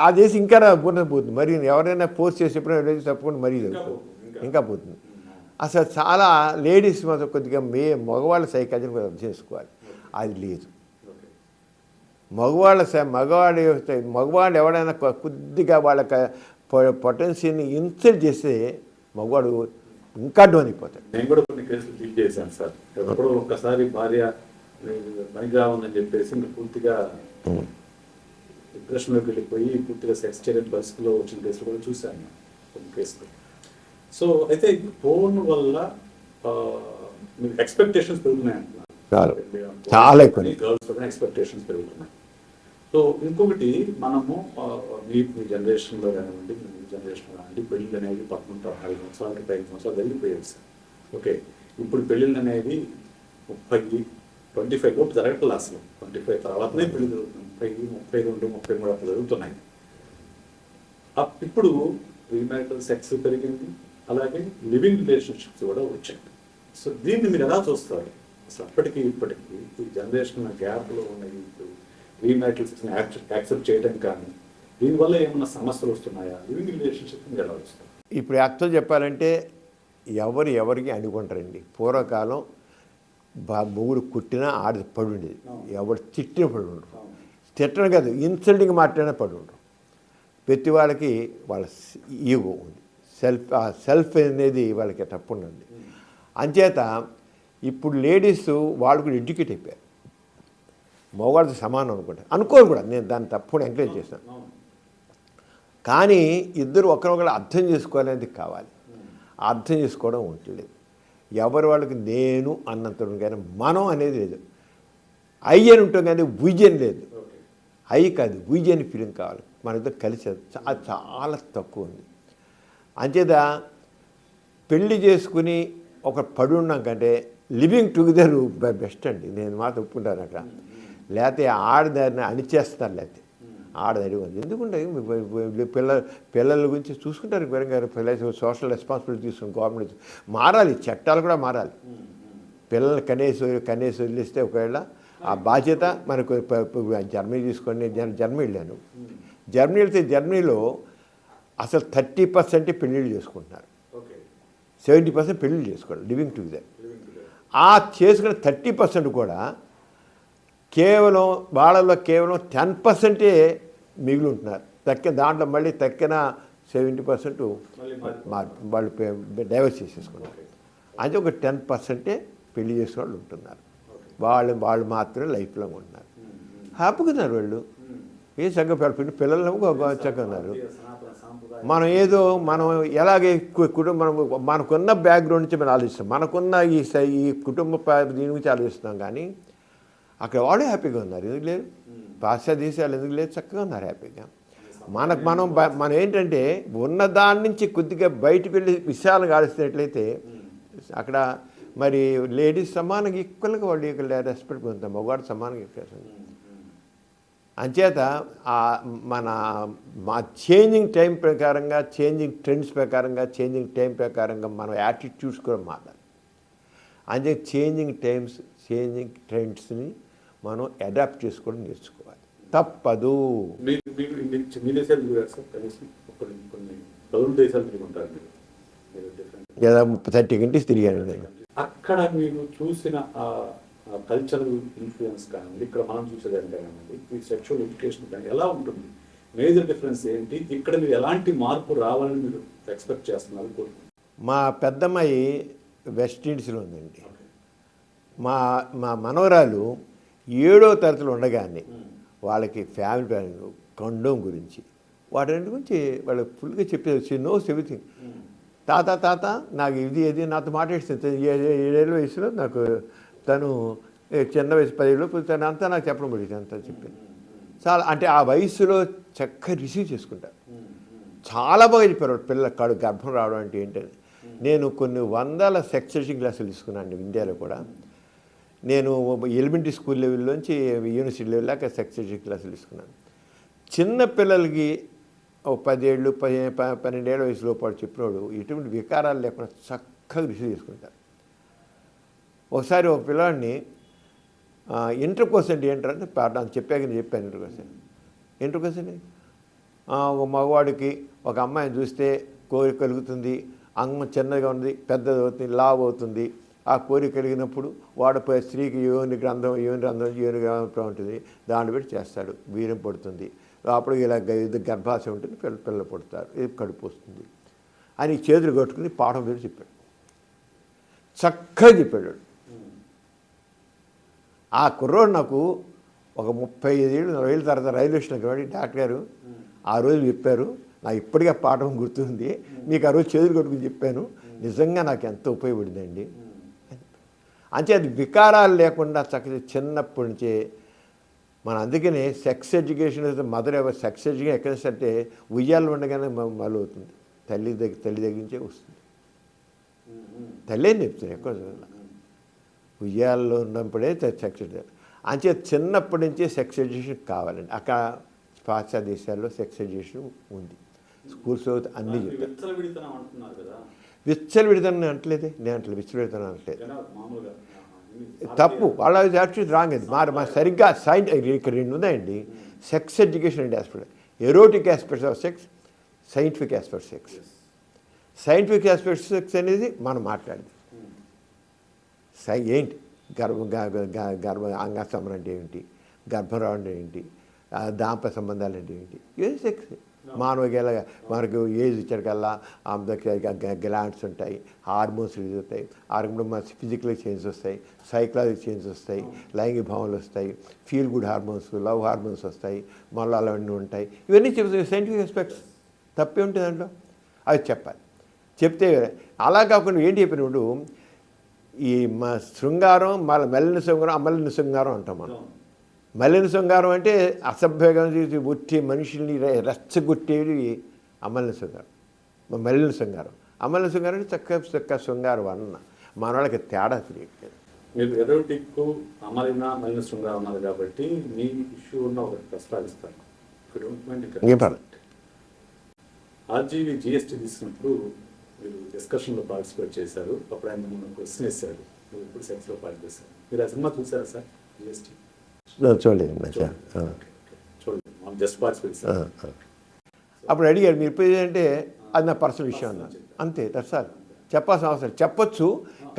ఆ దేశం ఇంకా పోతుంది. మరి ఎవరైనా పోస్ట్ చేసేప్పుడు తప్పకుండా మరీ ఇంకా పోతుంది. అసలు చాలా లేడీస్ మాత్రం కొద్దిగా మగవాళ్ళ సైకాలజీని కూడా అర్థం చేసుకోవాలి. అది లేదు. మగవాళ్ళు ఎవడైనా కొద్దిగా వాళ్ళ పొటెన్షియల్ని ఇన్సల్ట్ చేస్తే మగవాడు ఇంకా డౌన్ అయిపోతాడు. నేను కూడా కొన్ని కేసులు డీల్ చేశాను సార్. ఎప్పుడో ఒక్కసారి భార్య పనిగా ఉందని చెప్పేసి ఇంకా పూర్తిగా డిప్రెషన్లోకి వెళ్ళిపోయి పూర్తిగా సెక్స్ చేయలేని పరిస్థితిలో వచ్చిన కేసులు కూడా చూశాను కొన్ని కేసులు. సో అయితే ఫోన్ వల్ల మీకు ఎక్స్పెక్టేషన్స్ పెరుగుతున్నాయి అంటున్నారు. చాలా ఎక్కువ గర్ల్స్ ఎక్స్పెక్టేషన్స్ పెరుగుతున్నాయి. సో ఇంకొకటి మనము మీ జనరేషన్లో కానివ్వండి, మీ జనరేషన్లో కానివ్వండి, పెళ్ళిళ్ళు అనేవి 14, 15 సంవత్సరాలకి 5 సంవత్సరాలు వెళ్ళిపోయాయి సార్. ఓకే, ఇప్పుడు పెళ్ళిళ్ళు అనేవి 30, 25 లోపు జరగట్లేదు. అసలు 25 తర్వాతనే పెళ్లి జరుగుతుంది. 30, 32, 33 అట్లా జరుగుతున్నాయి. ఇప్పుడు ప్రీమ్యారిటల్ సెక్స్ పెరిగింది, అలాగే లివింగ్ రిలేషన్షిప్స్ కూడా వచ్చాయి. సో దీన్ని మీరు ఎలా చూస్తారు? అసలు అప్పటికి ఇప్పటికీ ఈ జనరేషన్ గ్యాప్లో ఉన్న ప్రీమ్యారిటల్ సెక్స్ని యాక్సెప్ట్ చేయడం కానీ దీనివల్ల ఏమన్నా సమస్యలు వస్తున్నాయా? లివింగ్ రిలేషన్షిప్ ఎలా వస్తాయి? ఇప్పుడు యాక్చువల్ చెప్పాలంటే ఎవరికి అనుకుంటారండి. పూర్వకాలం మొగుడు కుట్టినా ఆడి పడి ఉండేది, ఎవరు తిట్టిన పడి ఉండరు. తిట్టడం కాదు, ఇన్సల్టింగ్ మాట్లాడినా పడి ఉండరు. ప్రతి వాళ్ళకి వాళ్ళ ఈగో ఉంది, సెల్ఫ్ అనేది వాళ్ళకి తప్పు ఉన్నది. అంచేత ఇప్పుడు లేడీస్ వాళ్ళు కూడా ఎడ్యుకేట్ అయిపోయారు. మగవాడితో సమానం అనుకుంటా, అనుకోరు కూడా, నేను దాన్ని తప్పకుండా ఎంకరేజ్ చేస్తాను. కానీ ఇద్దరు ఒకరొకరు అర్థం చేసుకోవాలనేది కావాలి. అర్థం చేసుకోవడం ఉంటుంది. ఎవరి వాళ్ళకి నేను అన్నంత కానీ మనం అనేది లేదు. ఐ అని ఉంటాం కానీ ఉజ్ అని లేదు. ఐ కాదు ఉజ్ అని ఫీలింగ్ కావాలి. మన ఇద్దరు కలిసి అది చాలా తక్కువ ఉంది. అంచేత పెళ్లి చేసుకుని ఒక పడి ఉన్నాం కంటే లివింగ్ టుగెదర్ బెస్ట్ అండి. నేను మాత్రం ఒప్పుకుంటాను అక్కడ. లేకపోతే ఆడదారిని అణిచేస్తారు, లేకపోతే ఆడదారి ఎందుకుంటే పిల్లల గురించి చూసుకుంటారు. పిల్లలు సోషల్ రెస్పాన్సిబిలిటీ తీసుకుని గవర్నమెంట్ మారాలి, చట్టాలు కూడా మారాలి. పిల్లలు కనేసి వదిలిస్తే ఒకవేళ ఆ బాధ్యత మనకు. జర్మనీ తీసుకోండి, జర్మనీ వెళ్ళాను. జర్మనీ వెళ్తే జర్మనీలో అసలు 30% పెళ్ళిళ్ళు చేసుకుంటున్నారు, 70% పెళ్ళిళ్ళు చేసుకోవాలి లివింగ్ టుగెదర్. ఆ చేసుకున్న 30% కూడా కేవలం వాళ్ళలో కేవలం 10% మిగిలి ఉంటున్నారు. దాంట్లో మళ్ళీ తక్కిన 70% వాళ్ళు డైవర్స్ చేసేసుకున్నారు. అంటే ఒక 10% పెళ్లి చేసిన వాళ్ళు ఉంటున్నారు. వాళ్ళు మాత్రమే లైఫ్ లాంగ్ ఉంటున్నారు. హ్యాపీగా ఉన్నారు వాళ్ళు. ఏ చక్కగా పిల్లలు చక్కగా ఉన్నారు. మనం ఎలాగే కుటుంబం మనకున్న బ్యాక్గ్రౌండ్ నుంచి మనం ఆలోచిస్తాం, మనకున్న ఈ కుటుంబ దీని గురించి ఆలోచిస్తున్నాం. కానీ అక్కడ వాళ్ళు హ్యాపీగా ఉన్నారు. ఎందుకు లేదు? పాశ్చాత్య దేశాలు ఎందుకు లేదు? చక్కగా ఉన్నారు హ్యాపీగా. మనం ఏంటంటే ఉన్న దాని నుంచి కొద్దిగా బయటకు వెళ్ళి విషయాలు ఆలోచిస్తున్నట్లయితే అక్కడ మరి లేడీస్ సమానంగా ఈక్వల్గా వాళ్ళు ఇక్కడ రెస్పెక్ట్ పొందుతాం, మగవాడు సమానంగా ఇస్తారు. అంచేత మా చేంజింగ్ టైం ప్రకారంగా, చేంజింగ్ ట్రెండ్స్ ప్రకారంగా, చేంజింగ్ టైం ప్రకారంగా మనం యాటిట్యూడ్స్ కూడా మారాలి. అంటే చేంజింగ్ టైమ్స్, చేంజింగ్ ట్రెండ్స్ని మనం అడాప్ట్ చేసుకోవడం నేర్చుకోవాలి, తప్పదు. లేదా 30 కంట్రీస్ తిరిగాను నేను. అక్కడ మీరు చూసిన కల్చరల్ ఇన్ఫ్లుయెన్స్ కానీ ఇక్కడ మనం చూసేదాన్ని కానివ్వండి, ఈ సెక్షువల్ ఎడ్యుకేషన్ కానీ ఎలా ఉంటుంది? మేజర్ డిఫరెన్స్ ఏంటి? ఇక్కడ మీరు ఎలాంటి మార్పు రావాలని మీరు ఎక్స్పెక్ట్ చేస్తున్నారు? మా పెద్దమ్మాయి వెస్ట్ ఇండీస్లో ఉందండి. మా మనవరాలు 7వ తరగతిలో ఉండగానే వాళ్ళకి ఫ్యామిలీ ప్లానింగ్, కండోమ్ గురించి, వాటి గురించి వాళ్ళకి ఫుల్గా చెప్పేది. Knows everything. తాత నాకు ఇది నాతో మాట్లాడుతుంది. 7 ఏళ్ళ వయసులో నాకు తను చిన్న వయసు 10 ఏళ్ళు తను అంతా నాకు చెప్పడం పడింది, అంతా చెప్పింది. చాలా అంటే ఆ వయసులో చక్కగా రిసీవ్ చేసుకుంటారు. చాలా బాగా చెప్పారు పిల్లల గర్భం రావడం అంటే ఏంటని. నేను కొన్ని వందల సెక్స్ ఎడ్యుకేషన్ క్లాసులు తీసుకున్నాను ఇండియాలో కూడా. నేను ఎలిమెంటరీ స్కూల్ లెవెల్లోంచి యూనివర్సిటీ లెవెల్ దాకా సెక్స్ ఎడ్యుకేషన్ క్లాసులు తీసుకున్నాను. చిన్న పిల్లలకి 10 ఏళ్ళు 12 ఏళ్ళ వయసులో పాటు చెప్పినోడు ఎటువంటి వికారాలు లేకుండా చక్కగా రిసీవ్ చేసుకుంటారు. ఒకసారి ఒక పిల్లవాడిని ఇంటర్ కోర్స్ అంటే ఏంటంటే చెప్పాను ఇంటర్ కోర్స్ అని ఒక మగవాడికి ఒక అమ్మాయిని చూస్తే కోరిక కలుగుతుంది, అంగం చిన్నగా ఉంది, పెద్దది అవుతుంది, లావ్ అవుతుంది. ఆ కోరిక కలిగినప్పుడు వాడు స్త్రీకి యోని గ్రంథం ఉంటుంది, దాన్ని పెట్టి చేస్తాడు, వీర్యం పడుతుంది, అప్పుడు ఇలా గర్భాశయం ఉంటుంది, పిల్లలు పడుతారు, ఇది కడుపు వస్తుంది అని చేతులు కట్టుకుని పాఠం పేరు చెప్పాడు. చక్కగా చెప్పాడు. ఆ కుర్రోడు నాకు ఒక 35 ఏళ్ళు 40 ఏళ్ళ తర్వాత రైల్వే స్టేషన్కి వాడి డాక్టర్ గారు ఆ రోజు చెప్పారు, నాకు ఇప్పటికే పాఠం గుర్తుంది, మీకు ఆ రోజు చేతులు కట్టుకుని చెప్పాను, నిజంగా నాకు ఎంతో ఉపయోగపడిందండి. అంటే అది వికారాలు లేకుండా చక్కగా చిన్నప్పటి నుంచే మన అందుకనే sex education mother ever sex education ఎక్కడ అంటే ఉయ్యాలు ఉండగానే మొదలవుతుంది. తల్లి దగ్గర నుంచే వస్తుంది. తల్లి చెప్తుంది ఎక్కడ ఉయ్యాల్లో ఉన్నప్పుడే సెక్స్ ఎడ్యుకేషన్. అంటే చిన్నప్పటి నుంచే సెక్స్ ఎడ్యుకేషన్ కావాలండి. అక్కడ పాశ్చాత్య దేశాల్లో సెక్స్ ఎడ్యుకేషన్ ఉంది, స్కూల్స్లో అన్నీ చెప్తారు. విచ్చలవిడితనం అంటలేదే, నేను అంటలేదు విచ్చలవిడితనం అంటలేదు, తప్పు. వాళ్ళ యాక్చువల్లీ రాంగ్. అది మా సరిగ్గా ఇక్కడ 2 ఉన్నాయండి. Sex education and aspect, erotic aspects of sex, scientific aspect sex. Scientific aspect sex అనేది మనం మాట్లాడింది ఏంటి, గర్భ అంగస్తంభన అంటే ఏంటి, గర్భం రావడం ఏంటి, దాంపత్య సంబంధాలు అంటే ఏంటి, ఇవన్నీ సెక్స్. మానవ మనకు ఏజ్ ఇచ్చారికల్లా గ్లాండ్స్ ఉంటాయి, హార్మోన్స్ రిలీజ్ అవుతాయి, హార్మోన్ మన ఫిజికల్ చేంజెస్ వస్తాయి, సైకలాజికల్ చేంజెస్ వస్తాయి, లైంగిక భావనలు వస్తాయి, feel good hormones, love hormones వస్తాయి, మళ్ళీ అవన్నీ ఉంటాయి. ఇవన్నీ చెప్తాయి సైంటిఫిక్ ఆస్పెక్ట్స్. తప్పే ఉంటుంది దాంట్లో. అవి చెప్పాలి. చెప్తే అలా కాకుండా ఏంటి చెప్పినప్పుడు ఈ మా శృంగారం మళ్ళీ మెల్లిన శృంగారం, అమలిన శృంగారం అంటాం మనం. మలిన శృంగారం అంటే అసభ్యంగా ఒట్టి మనుషుల్ని రెచ్చగొట్టేది అమలిన శృంగారం, మలిన శృంగారం. అమలిన శృంగారం అంటే చక్క శృంగారం అన్న మన వాళ్ళకి తేడా తెలియట్లేదు. మీరు ఎరోటిక్ అమలిన మలిన శృంగారం ఉన్నారు కాబట్టి మీ ఇష్యూ ఉన్న ఒకటి ప్రస్తావిస్తాను. ఆర్జీవి జిఎస్టీ తీసుకున్నప్పుడు మీరు డిస్కషన్లో పార్టిసిపేట్ చేశారు. అప్పుడు ఆయన మిమ్మల్ని క్వశ్చన్ వేశారు, మీరు ఇప్పుడు సెక్స్లో పార్టిసిపేట్ చేశారు. మీరు ఆ సినిమా చూసారా సార్? జిఎస్టీ చూడలేదు చూడండి, జస్ట్ పార్టిసిపేట్ చేశారు. అప్పుడు అడిగాడు మీరు ఇప్పుడు అంటే అది నా పర్సనల్ విషయం అన్నాను. అంతే సార్, చెప్పాల్సిన అవసరం చెప్పొచ్చు,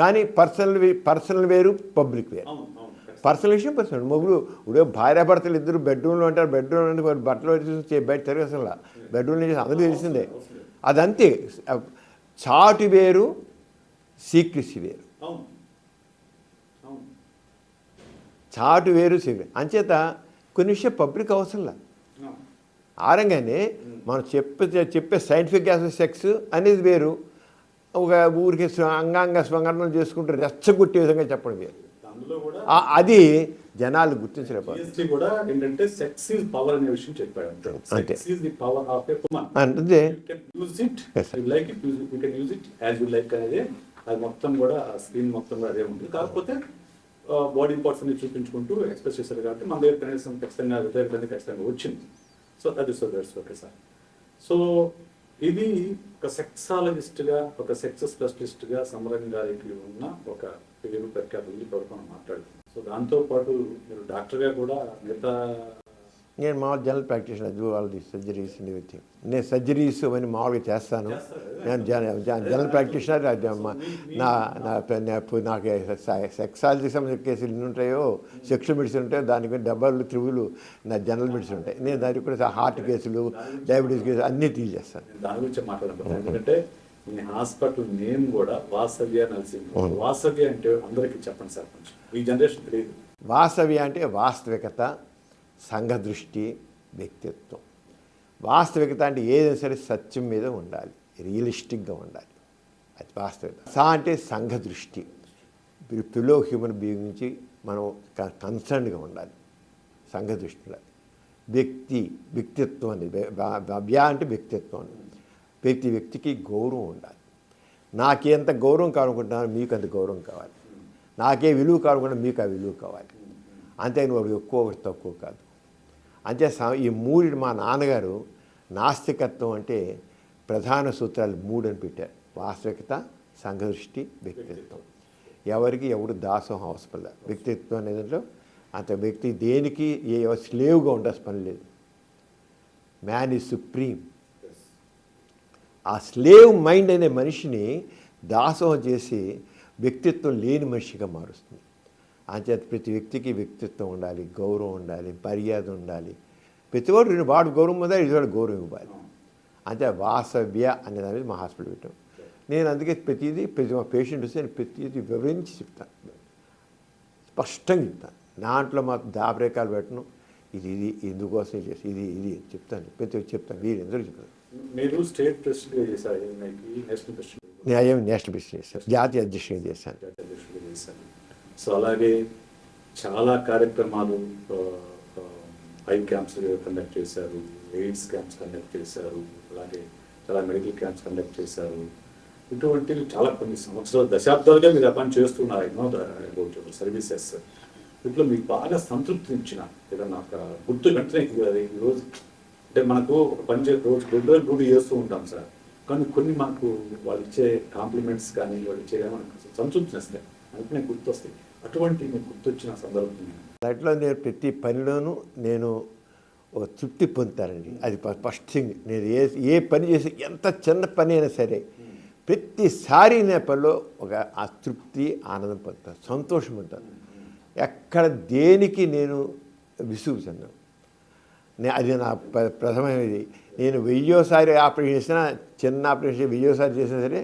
కానీ పర్సనల్ వేరు, పబ్లిక్ వేరు. పర్సనల్ విషయం పర్సనల్. మొగుడు ఇప్పుడు భార్యాభర్తలు ఇద్దరు బెడ్రూమ్లో ఉంటారు, బెడ్రూమ్ అంటే బట్టలు బయట తిరిగి అసలు బెడ్రూమ్లో చేసి అందరికీ తెలిసిందే. అదంతే. చాటు వేరు, సీక్రెసీ వేరు. చాటు వేరు, సీక్రెట్. అంచేత కొన్ని విషయం పబ్లిక్ అవసరంలా. ఆరంగానే మనం చెప్పే సైంటిఫిక్ సెక్స్ అనేది వేరు, ఒక ఊరికి అంగాంగ స్వంగరణలు చేసుకుంటూ రెచ్చగొట్టే విధంగా చెప్పడం వేరు. అది జనాలు గుర్తించలేకపోతే ఏంటంటే సెక్స్ ఈజ్ పవర్ అనే విషయం చెప్పాడు. అంతే. Sex is the power of a woman. అంటే use it, you like it, you can use it as you like అనేది అది మొత్తం కూడా స్క్రీన్ మొత్తం కూడా అదే ఉంటుంది. కాకపోతే బాడీ పార్ట్స్ అన్ని చూపించుకుంటూ ఎక్స్ప్రెస్ చేశారు కాబట్టి మన దగ్గర కనీసం ఖచ్చితంగా వచ్చింది. సో అది దట్స్ ఓకే సార్. సో ఇది ఒక సెక్సాలజిస్ట్గా, ఒక సెక్స్ స్పెషలిస్ట్గా సమరం గారికి ఉన్న ఒక పేరు ప్రఖ్యాతులు ఇప్పటివరకు మనం మాట్లాడుతున్నాం. సో దాంతోపాటు మీరు డాక్టర్గా కూడా మిగతా నేను మామూలు general practitioner, do all the surgeries and everything. నేను సర్జరీస్ అవన్నీ మామూలుగా చేస్తాను. నేను జనరల్ ప్రాక్టీషనర్. నాకు సెక్సాలజీకి సంబంధించిన కేసులు ఎన్ని ఉంటాయో, సెక్షువల్ మెడిసిన్ ఉంటాయో, దానికి డబ్బాలు త్రివులు నా జనరల్ మెడిసిన్ ఉంటాయి. నేను దానికి కూడా హార్ట్ కేసులు, డయాబెటీస్ కేసులు అన్నీ డీల్ చేస్తాను. దాని గురించి మాట్లాడతాను. ఎందుకంటే మీ హాస్పిటల్ నేమ్ కూడా వాసవ్య నర్సింగ్. వాసవ్య అంటే అందరికీ చెప్పండి సార్, కొంచెం ఈ జనరేషన్ తెలియదు. వాసవ్య అంటే వాస్తవికత, సంఘ దృష్టి, వ్యక్తిత్వం. వాస్తవికత అంటే ఏదైనా సరే సత్యం మీద ఉండాలి, రియలిస్టిక్గా ఉండాలి. అది వాస్తవికత. అంటే సంఘ దృష్టి, పిలో హ్యూమన్ బీయింగ్ నుంచి మనం కన్సర్న్గా ఉండాలి, సంఘ దృష్టి ఉండాలి. వ్యక్తిత్వం అనేది వ్యా అంటే వ్యక్తిత్వం. వ్యక్తికి గౌరవం ఉండాలి. నాకేంత గౌరవం కావాలనుకుంటున్నాను, మీకు అంత గౌరవం కావాలి. నాకే విలువ కావాలనుకుంటున్నా, మీకు ఆ విలువ కావాలి. అంతే నువ్వు ఎక్కువ ఒకటి తక్కువ కాదు. అంతే ఈ మూడు మా నాన్నగారు నాస్తికత్వం అంటే ప్రధాన సూత్రాలు 3 అని పెట్టారు. వాస్తవికత, సంఘదృష్టి, వ్యక్తిత్వం. ఎవరికి ఎవడు దాసోహం అవసరం లేదు. వ్యక్తిత్వం అనేది అంత వ్యక్తి దేనికి స్లేవ్గా ఉండాల్సిన పని లేదు. Man is supreme. ఆ స్లేవ్ మైండ్ అనే మనిషిని దాసోహం చేసి వ్యక్తిత్వం లేని మనిషిగా మారుస్తుంది. అంచేత ప్రతి వ్యక్తికి వ్యక్తిత్వం ఉండాలి, గౌరవం ఉండాలి, మర్యాద ఉండాలి. ప్రతివాడు వాడు గౌరవం ఉండాలి, ఇది వాడు గౌరవం ఇవ్వాలి. అంతే వాసవ్య అనే దాని మీద మా హాస్పిటల్ పెట్టాం. నేను అందుకే ప్రతి మా పేషెంట్ వస్తే నేను ప్రతిదీ వివరించి చెప్తాను, స్పష్టంగా చెప్తాను. దాంట్లో మాకు దాపరేకాలు పెట్టను. ఇది ఎందుకోసం చేసి ఇది చెప్తాను, ప్రతి ఒక్కరు చెప్తాను, వీరు ఎందుకు చెప్తాను. మీరు స్టేట్ ప్రెసిడెంట్గా చేశారు, నేషనల్ ప్రెసిడెంట్, నేషనల్ ప్రెసిడెంట్ చేశాను, జాతీయ అధ్యక్షుడిగా చేశాను. సో అలాగే చాలా కార్యక్రమాలు, ఐ క్యాంప్స్ కండక్ట్ చేశారు, ఎయిడ్స్ క్యాంప్స్ కండక్ట్ చేశారు, అలాగే చాలా మెడికల్ క్యాంప్స్ కండక్ట్ చేశారు. ఇటువంటివి చాలా కొన్ని సంవత్సరాలు, దశాబ్దాలుగా మీరు పని చేస్తున్నారు. About services. వీటిలో మీకు బాగా సంతృప్తినిచ్చిన ఏదన్నా ఒక గుర్తు వెంటనే ఈరోజు అంటే మనకు ఒక పని రోజు రెగ్యులర్ డ్యూటీ చేస్తూ ఉంటాం సార్, కానీ కొన్ని మనకు వాళ్ళు ఇచ్చే కాంప్లిమెంట్స్ కానీ వాళ్ళు ఇచ్చే మనకు సంతృప్తినిస్తాయి, అందుకనే గుర్తొస్తాయి. అటువంటి మీకు గుర్తొచ్చిన సందర్భం దాంట్లో నేను ప్రతి పనిలోనూ నేను ఒక తృప్తి పొందుతానండి. అది ఫస్ట్ థింగ్. నేను ఏ పని చేసి ఎంత చిన్న పని అయినా సరే ప్రతిసారి నేను పనిలో ఒక ఆ తృప్తి, ఆనందం పొందుతాను, సంతోషం పొందుతాను. ఎక్కడ దేనికి నేను విసుగు చెందాను. అది నా ప్రథమైనది. నేను వెయ్యోసారి ఆపరేషన్ చేసినా, చిన్న ఆపరేషన్ వెయ్యోసారి చేసినా సరే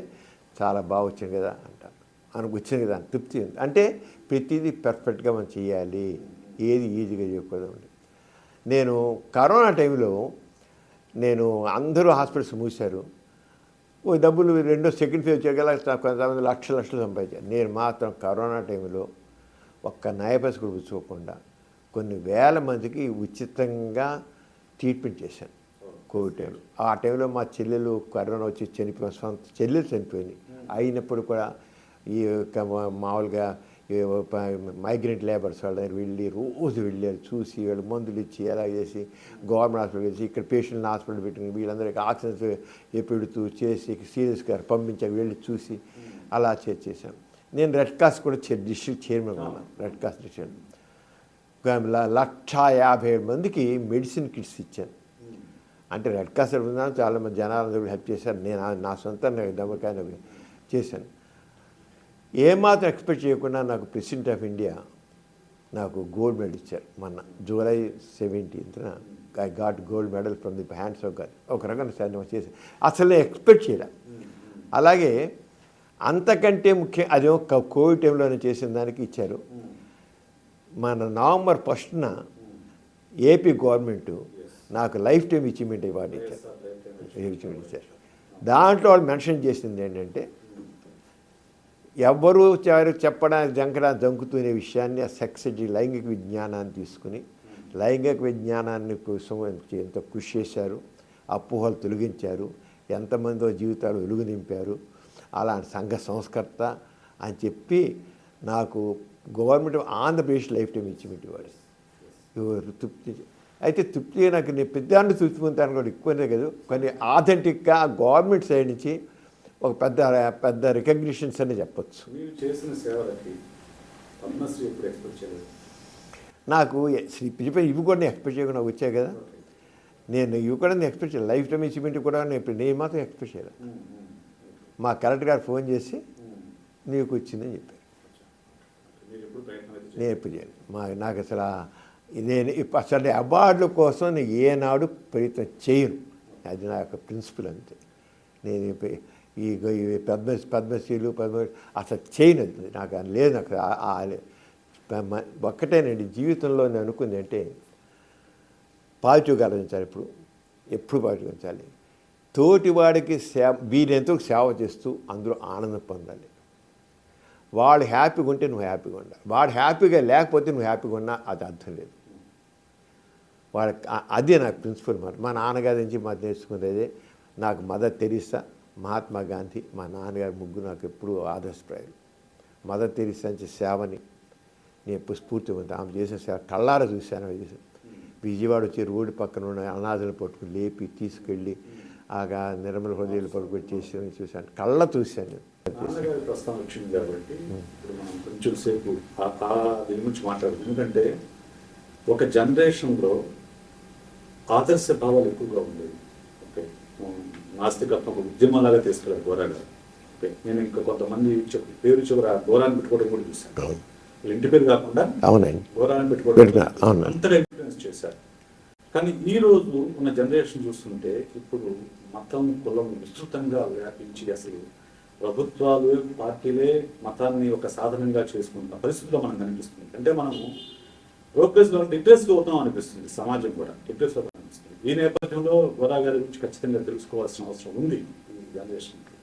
చాలా బాగా వచ్చింది కదా అంటాను. మనకు వచ్చింది కదా అని తృప్తి ఉంది. అంటే ప్రతిదీ పర్ఫెక్ట్గా మనం చేయాలి, ఏది ఈజీగా చేయకూడదు. నేను కరోనా టైంలో నేను అందరూ హాస్పిటల్స్ మూసారు, ఓ డబ్బులు రెండో సెకండ్ ఫేజ్ వచ్చేగల కొంతమంది లక్షలు సంపాదించారు. నేను మాత్రం కరోనా టైంలో ఒక్క నయపైస కూడా పుచ్చుకోకుండా కొన్ని వేల మందికి ఉచితంగా ట్రీట్మెంట్ చేశాను కోవిడ్ టైంలో. ఆ టైంలో మా చెల్లెలు కరోనా వచ్చి చనిపోయిన సొంత చెల్లెలు చనిపోయింది. అయినప్పుడు కూడా ఈ మామూలుగా మైగ్రెంట్ లేబర్స్ వాళ్ళ దగ్గర వెళ్ళి రోజు వెళ్ళారు, చూసి వాళ్ళు మందులు ఇచ్చి ఎలా చేసి గవర్నమెంట్ హాస్పిటల్ చేసి ఇక్కడ పేషెంట్ని హాస్పిటల్ పెట్టుకుని వీళ్ళందరికీ ఆక్సిజన్ పెడుతూ చేసి సీరియస్గా పంపించాక వెళ్ళి చూసి అలా చేశాను. నేను రెడ్ క్రాస్ కూడా డిస్ట్రిక్ట్ చైర్మన్ ఉన్నాను. రెడ్ క్రాస్ డిస్ట్రిక్ట్ 150,000 మందికి మెడిసిన్ కిట్స్ ఇచ్చాను. అంటే రెడ్ క్రాస్ ఉన్నాను, చాలామంది జనాలందరూ హెల్ప్ చేశారు. నేను నా సొంత దమ్మకాయ చేశాను. ఏమాత్రం ఎక్స్పెక్ట్ చేయకుండా నాకు ప్రెసిడెంట్ ఆఫ్ ఇండియా నాకు గోల్డ్ మెడల్ ఇచ్చారు. మొన్న July 17th I got gold medal from the hands of God. ఒక రకంగా చేశాను, అసలు ఎక్స్పెక్ట్ చేయలే. అలాగే అంతకంటే ముఖ్యం అదేమో కోవిడ్ టైంలోనే చేసిన దానికి ఇచ్చారు. మన November 1st ఏపీ గవర్నమెంట్ నాకు లైఫ్ టైం అచీవ్మెంట్ అవార్డు ఇచ్చారు. దాంట్లో వాళ్ళు మెన్షన్ చేసింది ఏంటంటే, ఎవ్వరూ చెప్పడానికి జంకుతునే విషయాన్ని ఆ సెక్సీ లైంగిక విజ్ఞానాన్ని తీసుకుని లైంగిక విజ్ఞానాన్ని కోసం ఎంతో కృషి చేశారు, అపోహలు తొలగించారు, ఎంతమందో జీవితాలు వెలుగు నింపారు, అలాంటి సంఘ సంస్కర్త అని చెప్పి నాకు government Andhra Pradesh life time achievement ఇవ్వాలి. తృప్తి అయితే తృప్తిగా నాకు నేను పెద్దాన్ని తృప్తి పొందుతాను కూడా ఎక్కువనే కదా, కొన్ని ఆథెంటిక్గా గవర్నమెంట్ సైడ్ నుంచి ఒక పెద్ద రికగ్నిషన్స్ అని చెప్పచ్చు. మీరు చేసిన సేవలకి పద్మశ్రీ ఎప్పుడు ఎక్స్పెక్ట్ చేయలేదు? నాకు ఇవి కూడా నేను ఎక్స్పెక్ట్ చేయకుండా వచ్చాయి కదా. నేను ఇవి కూడా నేను ఎక్స్పెక్ట్ చేయలేదు. లైఫ్ టైం అచీవ్మెంట్ కూడా నేను మాత్రం ఎక్స్పెక్ట్ చేయలేదు. మా కలెక్టర్ గారు ఫోన్ చేసి నీకు వచ్చిందని చెప్పారు. నేను ఎప్పుడు చేయలేదు. నాకు అసలు నేను అసలు అవార్డుల కోసం నేను ఏనాడు ప్రయత్నం చేయను. అది నా యొక్క ప్రిన్సిపల్ అంతే. నేను ఈ పద్మశ్రీలు అసలు చేయను. నాకు లేదు. నాకు ఒక్కటేనండి జీవితంలో నేను అనుకుంది అంటే పాజిటివ్గా ఆలోచించాలి. ఎప్పుడు పాజిటివ్గా ఉంచాలి. తోటివాడికి వీరెంతో సేవ చేస్తూ అందరూ ఆనందం పొందాలి. వాడు హ్యాపీగా ఉంటే నువ్వు హ్యాపీగా ఉండాలి. వాడు హ్యాపీగా లేకపోతే నువ్వు హ్యాపీగా ఉన్నా అది అర్థం లేదు. అదే నాకు ప్రిన్సిపల్ మాట. మా నాన్నగారి నుంచి మాకు నేర్చుకునేదే. నాకు మదర్ తెరీసా, మహాత్మా గాంధీ, మా నాన్నగారి ముగ్గురు నాకు ఎప్పుడూ ఆదర్శప్రాయాలు. మదర్ తెరీసా నుంచి సేవని నేను ఎప్పుడు స్ఫూర్తి పొంది ఆమె చేసిన సేవ కళ్ళారా చూశాను. విజయవాడ వచ్చి రోడ్డు పక్కన ఉన్న అనాథలు పట్టుకుని లేపి తీసుకెళ్ళి ఆగా నిర్మల హృదయాలు పట్టుకొని చేసి చూశాను, కళ్ళ చూశాను. నాన్నగారి ప్రస్తావన వచ్చింది కాబట్టి ఇప్పుడు మనం కొంచెం సేపు దీని గురించి మాట్లాడదు. ఎందుకంటే ఒక జనరేషన్లో ఆదర్శ భావాలు ఎక్కువగా ఉండేవి. ఓకే, నాస్తికత్వం ఒక ఉద్యమంలాగా తీసుకెళ్ళారు గోరా గారు. ఓకే, నేను ఇంకా కొంతమంది పేరు చివర గోరాన్ని పెట్టుకోవడం కూడా చూశాను. వాళ్ళ ఇంటి పేరు కాకుండా గోరాన్ని పెట్టుకోవడం అంతగా ఇన్ఫ్లుయెన్స్ చేశారు. కానీ ఈ రోజు ఉన్న జనరేషన్ చూస్తుంటే ఇప్పుడు మతం కులం విస్తృతంగా వ్యాపించి అసలు ప్రభుత్వాలు పార్టీలే మతాన్ని ఒక సాధనంగా చేసుకుంటున్న పరిస్థితిలో మనం కనిపిస్తుంది. అంటే మనము ప్రోగ్రెస్లో డిప్రెస్గా అవుతాం అనిపిస్తుంది. సమాజం కూడా డిప్రెస్ అవుతాం అనిపిస్తుంది. ఈ నేపథ్యంలో గోరా గారి గురించి ఖచ్చితంగా తెలుసుకోవాల్సిన అవసరం ఉంది ఈ జనరేషన్కి.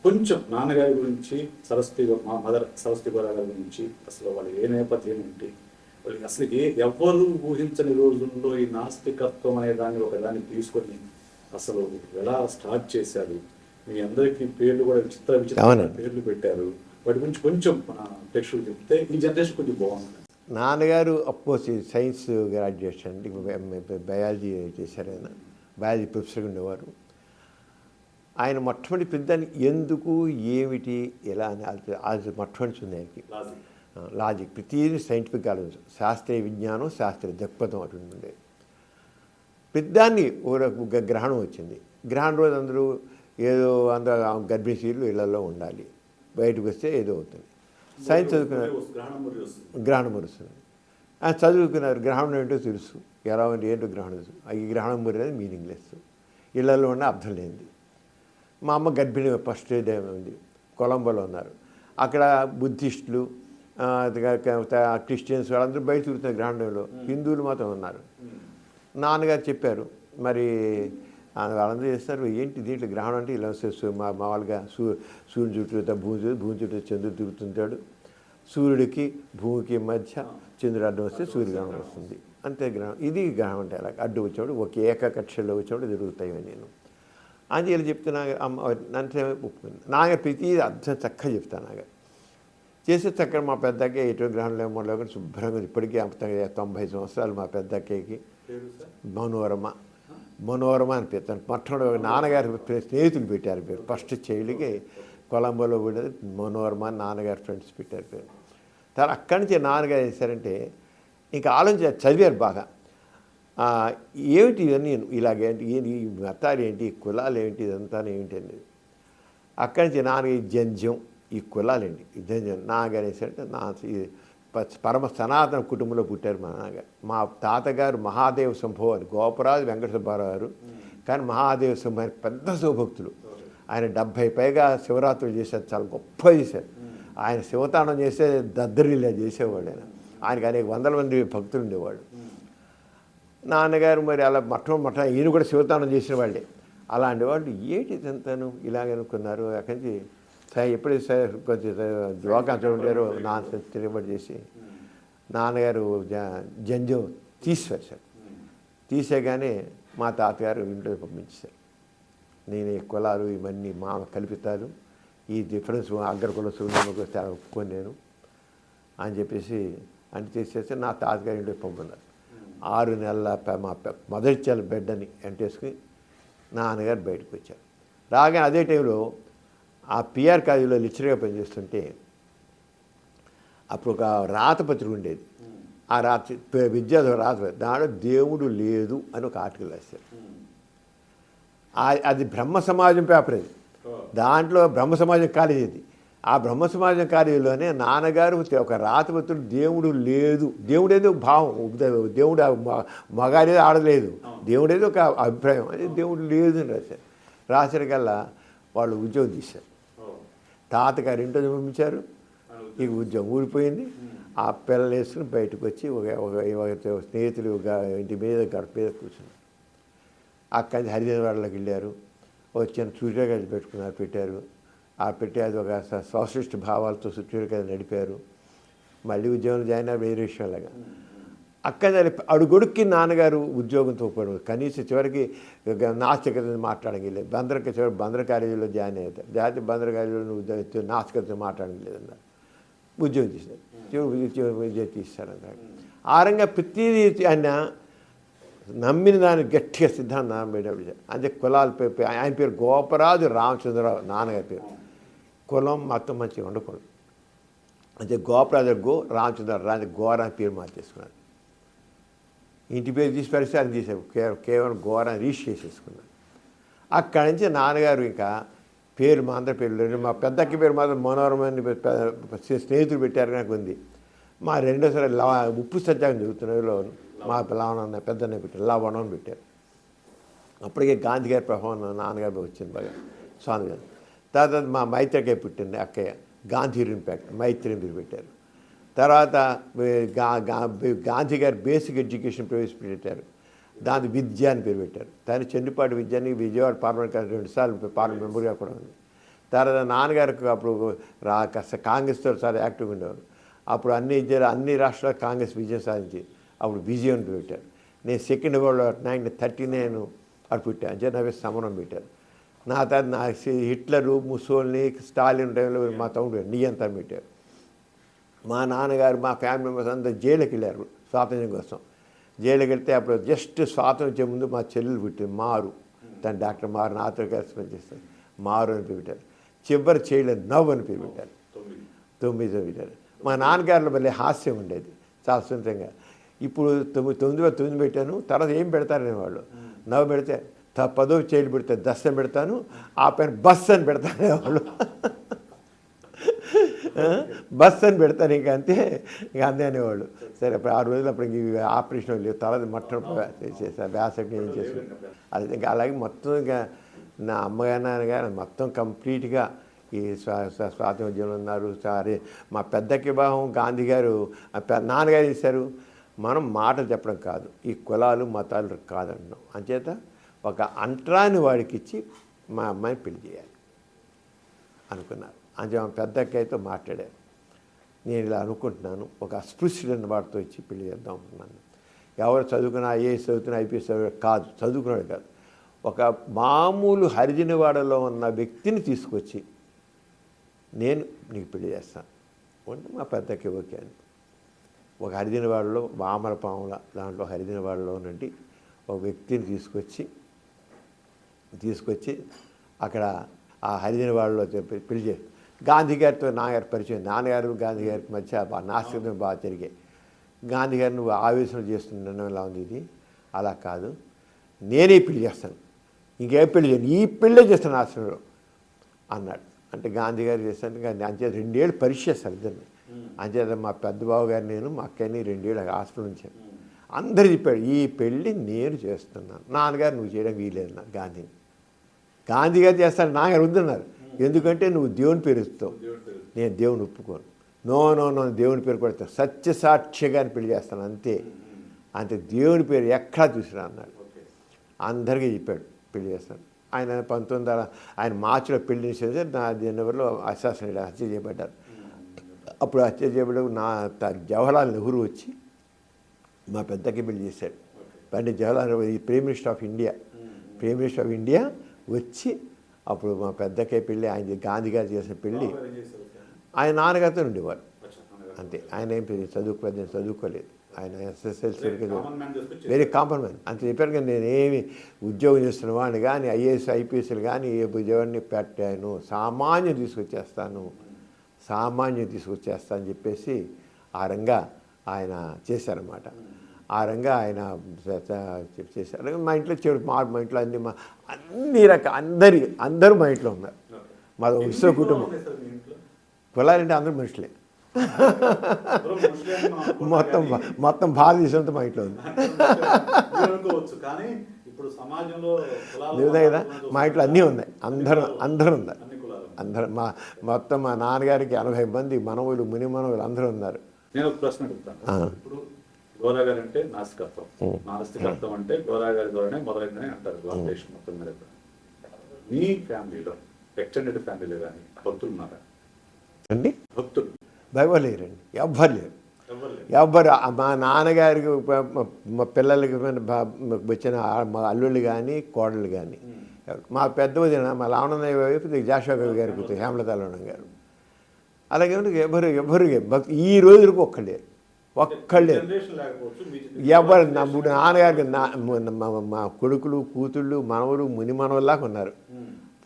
కొంచెం నాన్నగారి గురించి మదర్ సరస్వతి గోరా గారి గురించి అసలు వాళ్ళు ఏ నేపథ్యం ఏంటి, వాళ్ళకి అసలు ఎవ్వరూ ఊహించని రోజుల్లో ఈ నాస్తికత్వం అనే దాన్ని ఒకదాన్ని తీసుకొని అసలు ఎలా స్టార్ట్ చేశారు. మీ అందరికీ పేర్లు కూడా విచిత్ర పేర్లు పెట్టారు. వాటి గురించి కొంచెం మన ప్రేక్షకులు చెప్తే ఈ జనరేషన్ కొంచెం బాగుంటుంది. నాన్నగారు అఫ్కోర్స్ సైన్స్ గ్రాడ్యుయేట్ అండి, బయాలజీ చేశారు. ఆయన బయాలజీ ప్రొఫెసర్గా ఉండేవారు. ఆయన మొట్టమొదటి పెద్దాన్ని ఎందుకు ఏమిటి ఎలా అని అది మొట్టమొదటి ఉంది ఆయనకి. లాజిక్ ప్రతిదీ సైంటిఫిక్ ఆలోచన, శాస్త్రీయ విజ్ఞానం, శాస్త్రీయ దృక్పథం అటువంటి ఉండేది. పెద్దాన్ని ఒక గ్రహణం వచ్చింది. గ్రహణం రోజు అందరూ ఏదో అందరూ గర్భిణీ స్త్రీలు ఇళ్లలో ఉండాలి, బయటకు వస్తే ఏదో అవుతుంది. సైన్స్ చదువుకున్నారు, గ్రహణం మురుస్తుంది. ఆయన చదువుకున్నారు, గ్రహణం ఏంటో తెలుసు, ఎలా ఏంటో గ్రహణం తెలుసు. ఈ గ్రహణం మురి అనేది మీనింగ్లెస్. ఇళ్లలో ఉన్న అర్థం లేనిది. మా అమ్మ గర్భిణి ఫస్ట్ డే ఉంది, కొలంబోలో ఉన్నారు. అక్కడ బుద్ధిస్టులు, క్రిస్టియన్స్ వాళ్ళందరూ బయట తిరుగుతున్నారు గ్రాండంలో, హిందువులు మాత్రం ఉన్నారు. నాన్నగారు చెప్పారు, మరి వాళ్ళందరూ చేస్తారు, ఏంటి దీంట్లో గ్రహణం అంటే ఇలా మామూలుగా సూర్యుని చుట్టూ భూమి చుట్టూ చంద్రుడు తిరుగుతుంటాడు, సూర్యుడికి భూమికి మధ్య చంద్రుడు అడ్డం వస్తే సూర్యగ్రహణం వస్తుంది, అంతే గ్రహణం. ఇది గ్రహణం అంటే అలా అడ్డు వచ్చినప్పుడు ఒక ఏకకక్షలో వచ్చినప్పుడు జరుగుతాయి నేను అని ఇలా చెప్తే నన్ను ఒప్పుకుంది. నాగర్ ప్రతి అర్థం చక్కగా చెప్తాను. నాగర్ చేసే చక్కగా మా పెద్దకే ఎటువంటి గ్రహణం లేమో శుభ్రంగా ఇప్పటికీ 90 సంవత్సరాలు మా పెద్దక్కకి మనోరమ అని పెడతాను. మొట్టమొదటి నాన్నగారి స్నేహితులు పెట్టారు పేరు, ఫస్ట్ చైల్డ్కి కొలంబోలో కూడా మనోరమ అని నాన్నగారి ఫ్రెండ్స్ పెట్టారు పేరు. తర్వాత అక్కడి నుంచి నాన్నగారు ఏం చేశారంటే ఇంకా ఆలోచించి చదివారు బాగా, ఏమిటి ఇవన్నీ ఇలాగేంటి, ఈ మతాలు ఏంటి, ఈ కులాలు ఏంటి, ఇదంతా ఏమిటి అనేది. అక్కడి నుంచి నాన్నగారి జంధ్యం, ఈ కులాలేంటి, ఈ జంధ్యం నాన్నగారు వేసారంటే పరమ సనాతన కుటుంబంలో పుట్టారు మా నాన్నగారు. మా తాతగారు మహాదేవ శంభో అని గోపరాజు వెంకట సుబ్బారావు గారు, కానీ మహాదేవ శంభో ఆయన పెద్ద శివభక్తులు. ఆయన 70 పైగా శివరాత్రులు చేశారు, చాలా గొప్ప చేశారు. ఆయన శివతాండం చేస్తే దద్దరిల్లా చేసేవాడు. ఆయనకి అనేక వందల మంది భక్తులు ఉండేవాళ్ళు. నాన్నగారు మరి అలా మొట్టమొదటి ఈయన కూడా శివతాండం చేసిన వాళ్ళే. అలాంటి వాళ్ళు ఏంటి ఇదంతాను ఇలాగనుకున్నారు. అక్కడి నుంచి ఎప్పుడైతే కొంచెం యోగాంతం ఉంటారో నాన్న తిరగబడి చేసి నాన్నగారు జంజం తీసివేశారు. తీసేగానే మా తాతగారు ఇంట్లో పంపించారు. నేను ఈ కులాలు ఇవన్నీ మా కల్పితాలు, ఈ డిఫరెన్స్ అగ్రకుల సూర్యులకు ఒప్పుకొని నేను అని చెప్పేసి అంటే చేసేసి నా తాతగారి ఇంటికి పంపున్నారు. 6 నెలల మా మొదటి చెల్ల బిడ్డని ఎంటేసుకుని నాన్నగారు బయటకు వచ్చారు. రాగానే అదే టైంలో ఆ పిఆర్ కాలేజీలో లెక్చరర్గా పనిచేస్తుంటే అప్పుడు ఒక రాతపత్రిక ఉండేది. ఆ విద్యార్థి రాతపత్రిక దాంట్లో దేవుడు లేదు అని ఒక ఆర్టికల్ రాశారు. అది బ్రహ్మ సమాజం పేపర్. అది దాంట్లో బ్రహ్మ సమాజం కాలేజీ అది. ఆ బ్రహ్మ సమాజం కాలేజీలోనే నాన్నగారు ఒక రాతపత్రుడు దేవుడు లేదు, దేవుడేదో భావం, దేవుడు మగాడేదో ఆడలేదు, దేవుడేదో ఒక అభిప్రాయం, అది దేవుడు లేదు అని రాశారు. రాసరికల్లా వాళ్ళు ఉద్యోగం తీశారు. తాతగారు ఇంట్లో పంపించారు. ఇక ఉద్యోగం ఊడిపోయింది. ఆ పిల్లలు వేసుకుని బయటకు వచ్చి ఒక స్నేహితులు ఇంటి మీద గడప మీద కూర్చున్నారు. అక్కడి నుంచి హరిజనవాడలోకి వెళ్ళారు. వచ్చిన సూర్యకాంతి పెట్టారు. ఆ పెట్టి అది ఒక సోషలిస్ట్ భావాలతో సూర్యకాంతి నడిపారు. మళ్ళీ ఉద్యోగంలో జాయిన్ అయ్యారు, వేరే విషయంలాగా. అక్కడ అడుగొడుక్కి నాన్నగారు ఉద్యోగంతో పడు కనీసం చివరికి నాస్తికత మాట్లాడగలేదు. బందర కాలేజీలో జాయిన్ అయ్యారు. జాతీయ బందర కాలేజీలో ఉద్యోగం నాస్తికత మాట్లాడగలేదన్నారు. ఉద్యోగం తీశారు. ఉద్యోగం తీశారన్నారు. ఆ రంగా ప్రతిదీ ఆయన నమ్మిన దాన్ని గట్టిగా సిద్ధాంతం పెట్టాడు. అంటే కులాల పేరు, ఆయన పేరు గోపరాజు రామచంద్రరావు నాన్నగారి పేరు. కులం మొత్తం మంచిగా ఉండకూడదు. అంటే గోపరాజు రామచంద్రరావు గోర అని పేరు మార్చేసుకున్నారు. ఇంటి పేరు తీసి పరిస్థితి అని తీసారు. కేవలం గోరాన్ని రిజిస్టర్ చేసేసుకున్నారు. అక్కడి నుంచి నాన్నగారు ఇంకా పేరు మా అందరి పేర్లు, మా పెద్దకి పేరు మాత్రం మనోరమని స్నేహితులు పెట్టారు నాకు ఉంది. మా రెండోసారి ఉప్పు సత్యాగం జరుగుతున్నలో మా లవణ పెద్దనే పెట్టారు, లవణం అని పెట్టారు. అప్పటికే గాంధీ గారి ప్రభావం నాన్నగారు వచ్చింది బాగా, స్వామి గారు. తర్వాత మా మైత్రికాయ పుట్టింది అక్కయ్య, గాంధీ ఇంపాక్ట్ మైత్రి పేరు పెట్టారు. తర్వాత గాంధీ గారు బేసిక్ ఎడ్యుకేషన్ ప్రవేశపెట్టారు, దాని విద్య అని పేరు పెట్టారు. దాని చెండుపాటి విద్యని విజయవాడ పార్లమెంట్ 2 సార్లు పార్లమెంట్ మెంబర్గా కూడా ఉంది. తర్వాత నాన్నగారికి అప్పుడు కాంగ్రెస్తో చాలా యాక్టివ్గా ఉండేవారు. అప్పుడు అన్ని రాష్ట్రాలు కాంగ్రెస్ విజయం సాధించి అప్పుడు విజయం అని పెట్టారు. నేను సెకండ్ వరల్డ్ వార్ 1939 అప్పుడు పుట్టాను. అంటే నవ్వే సమరం పెట్టారు. నా తర్వాత హిట్లరు, ముసోల్ని, స్టాలిన్ టైంలో మా తమ్ముడు నియంత్రణ పెట్టారు. మా నాన్నగారు మా ఫ్యామిలీ మెంబర్స్ అంతా జైలుకి వెళ్ళారు స్వాతంత్ర్యం కోసం. జైలుకి వెళ్తే అప్పుడు జస్ట్ స్వాతంత్ర్యం వచ్చే ముందు మా చెల్లెలు పుట్టింది మారు, తన డాక్టర్ మారు నాతో కలిసి పనిచేస్తారు. మారు అని పేరు పెట్టారు. చివరి చేయలేదు నవ్వు అని పేరు పెట్టారు. 9 పెట్టారు. మా నాన్నగారిలో మళ్ళీ హాస్యం ఉండేది చాలా సొంతంగా. ఇప్పుడు 9 పెట్టాను, తర్వాత ఏం పెడతారనే వాళ్ళు. నవ్వు పెడితే 10వ చేయలు పెడితే దశ పెడతాను, ఆ పైన బస్ అని పెడతానే వాళ్ళు. బస్ అని పెడతాను ఇంక అంతే, ఇంక అంతే అనేవాళ్ళు. సరే అప్పుడు 6 రోజులు అప్పుడు ఇంక ఆపరేషన్ లేవు, తల మొట్టమొదటి చేశారు, వ్యాసకి ఏం చేశారు. అది ఇంకా అలాగే మొత్తం ఇంకా నా అమ్మగారు నాన్నగారు మొత్తం కంప్లీట్గా ఈ స్వాతంత్ర్యంలో ఉన్నారు. సరే మా పెద్దకి వివాహం గాంధీ గారు నాన్నగారు చేశారు. మనం మాటలు చెప్పడం కాదు, ఈ కులాలు మతాలు కాదన్నాం. అంచేత ఒక అంటరాని వాడికి ఇచ్చి మా అమ్మాయిని పెళ్లి చేయాలి అనుకున్నారు. అంటే మా పెద్దక్కయ్యతో మాట్లాడారు, నేను ఇలా అనుకుంటున్నాను, ఒక అస్పృశ్యుడైన వాడితో ఇచ్చి పెళ్లి చేద్దాం అనుకున్నాను. ఎవరు చదువుకున్నా ఐఏఎస్ చదువుతున్నా ఐపీఎస్ కాదు, చదువుకున్నాడు కాదు, ఒక మామూలు హరిజనవాడలో ఉన్న వ్యక్తిని తీసుకొచ్చి నేను నీకు పెళ్లి చేస్తాను అంటే మా పెద్దకి ఓకే అని. ఒక హరిజనవాడలో వామరపాముల దాంట్లో హరిజనవాడలో నుండి ఒక వ్యక్తిని తీసుకొచ్చి అక్కడ ఆ హరిజనవాడలో పెళ్లి చేసి గాంధీ గారితో నాన్నగారి పరిచయం, నాన్నగారు గాంధీ గారికి మధ్య నాస్తికం బాగా జరిగాయి. గాంధీ గారు నువ్వు ఆవేశం చేస్తున్న ఎలా ఉంది ఇది, అలా కాదు, నేనే పెళ్లి చేస్తాను, ఇంకే పెళ్లి చేయను, ఈ పెళ్ళే చేస్తాను ఆశ్రమంలో అన్నాడు. అంటే గాంధీ గారు చేస్తాను కానీ అంచేత 2 ఏళ్ళు పరీక్ష చేస్తారు ఇద్దరిని. అంచేత మా పెద్ద బావ గారు నేను మా అక్కని 2 ఏళ్ళు హాస్టల్ ఉంచాను. అందరు చెప్పాడు ఈ పెళ్ళి నేను చేస్తున్నాను, నాన్నగారు నువ్వు చేయడానికి వీలేదు నా గాంధీ గారు చేస్తాను, నాన్నగారు వద్దన్నారు. ఎందుకంటే నువ్వు దేవుని పేరు ఇస్తావు, నేను దేవుని ఒప్పుకోను, నో దేవుని పేరు కొడతా, సత్యసాక్షిగా పెళ్లి చేస్తాను అంతే, అంతే దేవుని పేరు ఎక్కడా చూసిరా అన్నాడు. అందరికీ చెప్పాడు పెళ్లి చేస్తాను. ఆయన 1900 ఆయన మార్చిలో పెళ్లి చేసేది, నా జనవరిలో హత్య చేయబడ్డారు. అప్పుడు హత్య చేయబడి జవహర్లాల్ నెహ్రూ వచ్చి మా పెద్దకి పెళ్లి చేశాడు. Pandit Jawaharlal Nehru prime minister of India వచ్చి అప్పుడు మా పెద్దకే పెళ్ళి, ఆయన గాంధీ గారు చేసిన పెళ్ళి ఆయన నాన్నగారితో ఉండేవారు అంతే. ఆయన ఏం చదువుకోలేదు, ఆయన ఎస్ఎస్ఎల్సీ వెరీ కామన్ మ్యాన్ అంత చెప్పారు. కానీ నేనేమి ఉద్యోగం చేస్తున్న వాడిని కానీ ఐఏఎస్ ఐపీఎస్లు కానీ ఏ ఉద్యోగాన్ని పెట్టాను, సామాన్యం తీసుకొచ్చేస్తాను అని చెప్పేసి ఆ రంగా ఆయన చేశారన్నమాట. ఆ రంగా ఆయన చేశారు. మా ఇంట్లో మా ఇంట్లో అన్ని అందరూ మా ఇంట్లో ఉన్నారు. మా విశ్వ కుటుంబం, కులాలంటే అందరూ మనుషులే, మొత్తం భారతదేశంతో మా ఇంట్లో ఉంది. నిజమే కదా, మా ఇంట్లో అన్నీ ఉన్నాయి, అందరూ ఉన్నారు. మొత్తం మా నాన్నగారికి 80 మంది మనవులు ముని మనవులు అందరూ ఉన్నారు. నేను ఒక ప్రశ్న అడుగుతాను. ఇప్పుడు గోరా గారు అంటే నాస్తికత్వం అంటే గోరా గారి ద్వారానే మొదలైందని అంటారు భారతదేశం మొత్తం మీద. మీ ఫ్యామిలీలో ఎక్స్టెండెడ్ ఫ్యామిలీలో కానీ భక్తులు ఉన్నారా అండి? భక్తులు ఎవరు లేరండి, ఎవ్వరు. మా నాన్నగారికి మా పిల్లలకి వచ్చిన మా అల్లుళ్ళు కానీ కోడళ్ళు కానీ, మా పెద్ద వదిన మా లావణయ్య వైపు జాషువా కవి గారి కూతురు హేమలత లావణం గారు, అలాగే ఎవరు ఈ రోజులకు ఒక్కళ్ళేరు. ఎవరు నాన్నగారికి మా కొడుకులు కూతుళ్ళు మనవలు ముని మనవల్లాగా ఉన్నారు.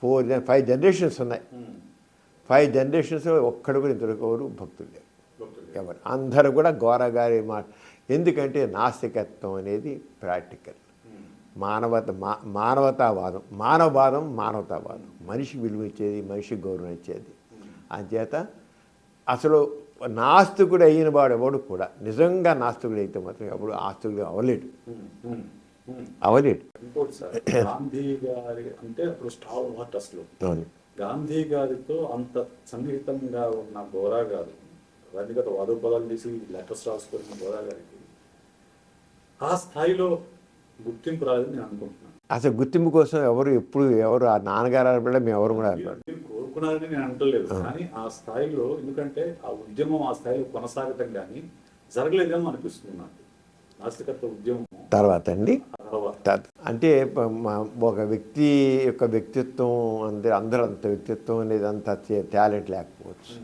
5 జనరేషన్స్ ఉన్నాయి. 5 జనరేషన్స్ ఒక్కడు కూడా ఇంతవరకు భక్తులు లేరు ఎవరు. అందరూ కూడా గోరగారి మాట. ఎందుకంటే నాస్తికత్వం అనేది ప్రాక్టికల్, మానవతావాదం మనిషి విలువ ఇచ్చేది, మనిషి గౌరవం ఇచ్చేది. అంచేత అసలు నాస్తికుడు అయిన వాడు ఎవడు కూడా నిజంగా నాస్తికుడు అయితే మాత్రం ఎవడు ఆస్తికుడు అవ్వలేడు. ఇంకోటి సార్, గాంధీ గారి అంటే అప్పుడు స్టార్ హార్ట్ అసలు గాంధీ గారితో అంత సన్నిహితంగా ఉన్న గోరా గారు వ్యక్తిగత వాదోపదాలు తీసి లెటర్స్ రాసుకున్న గోరా గారికి ఆ స్థాయిలో గుర్తింపు రాదని నేను అనుకుంటున్నాను. అసలు గుర్తింపు కోసం ఎవరు ఆ నాన్నగారు మేము ఎవరు కూడా కోరుకున్నారని నేను అంటలేదు. కానీ ఆ స్థాయిలో, ఎందుకంటే ఆ ఉద్యమం ఆ స్థాయిలో కొనసాగటం కానీ జరగలేదేమో అనిపిస్తుంది నాకు. నాస్తికత్వ ఉద్యమం తర్వాత అండి అంటే ఒక వ్యక్తి యొక్క వ్యక్తిత్వం అందరూ అంత వ్యక్తిత్వం అనేది అంత టాలెంట్ లేకపోవచ్చు,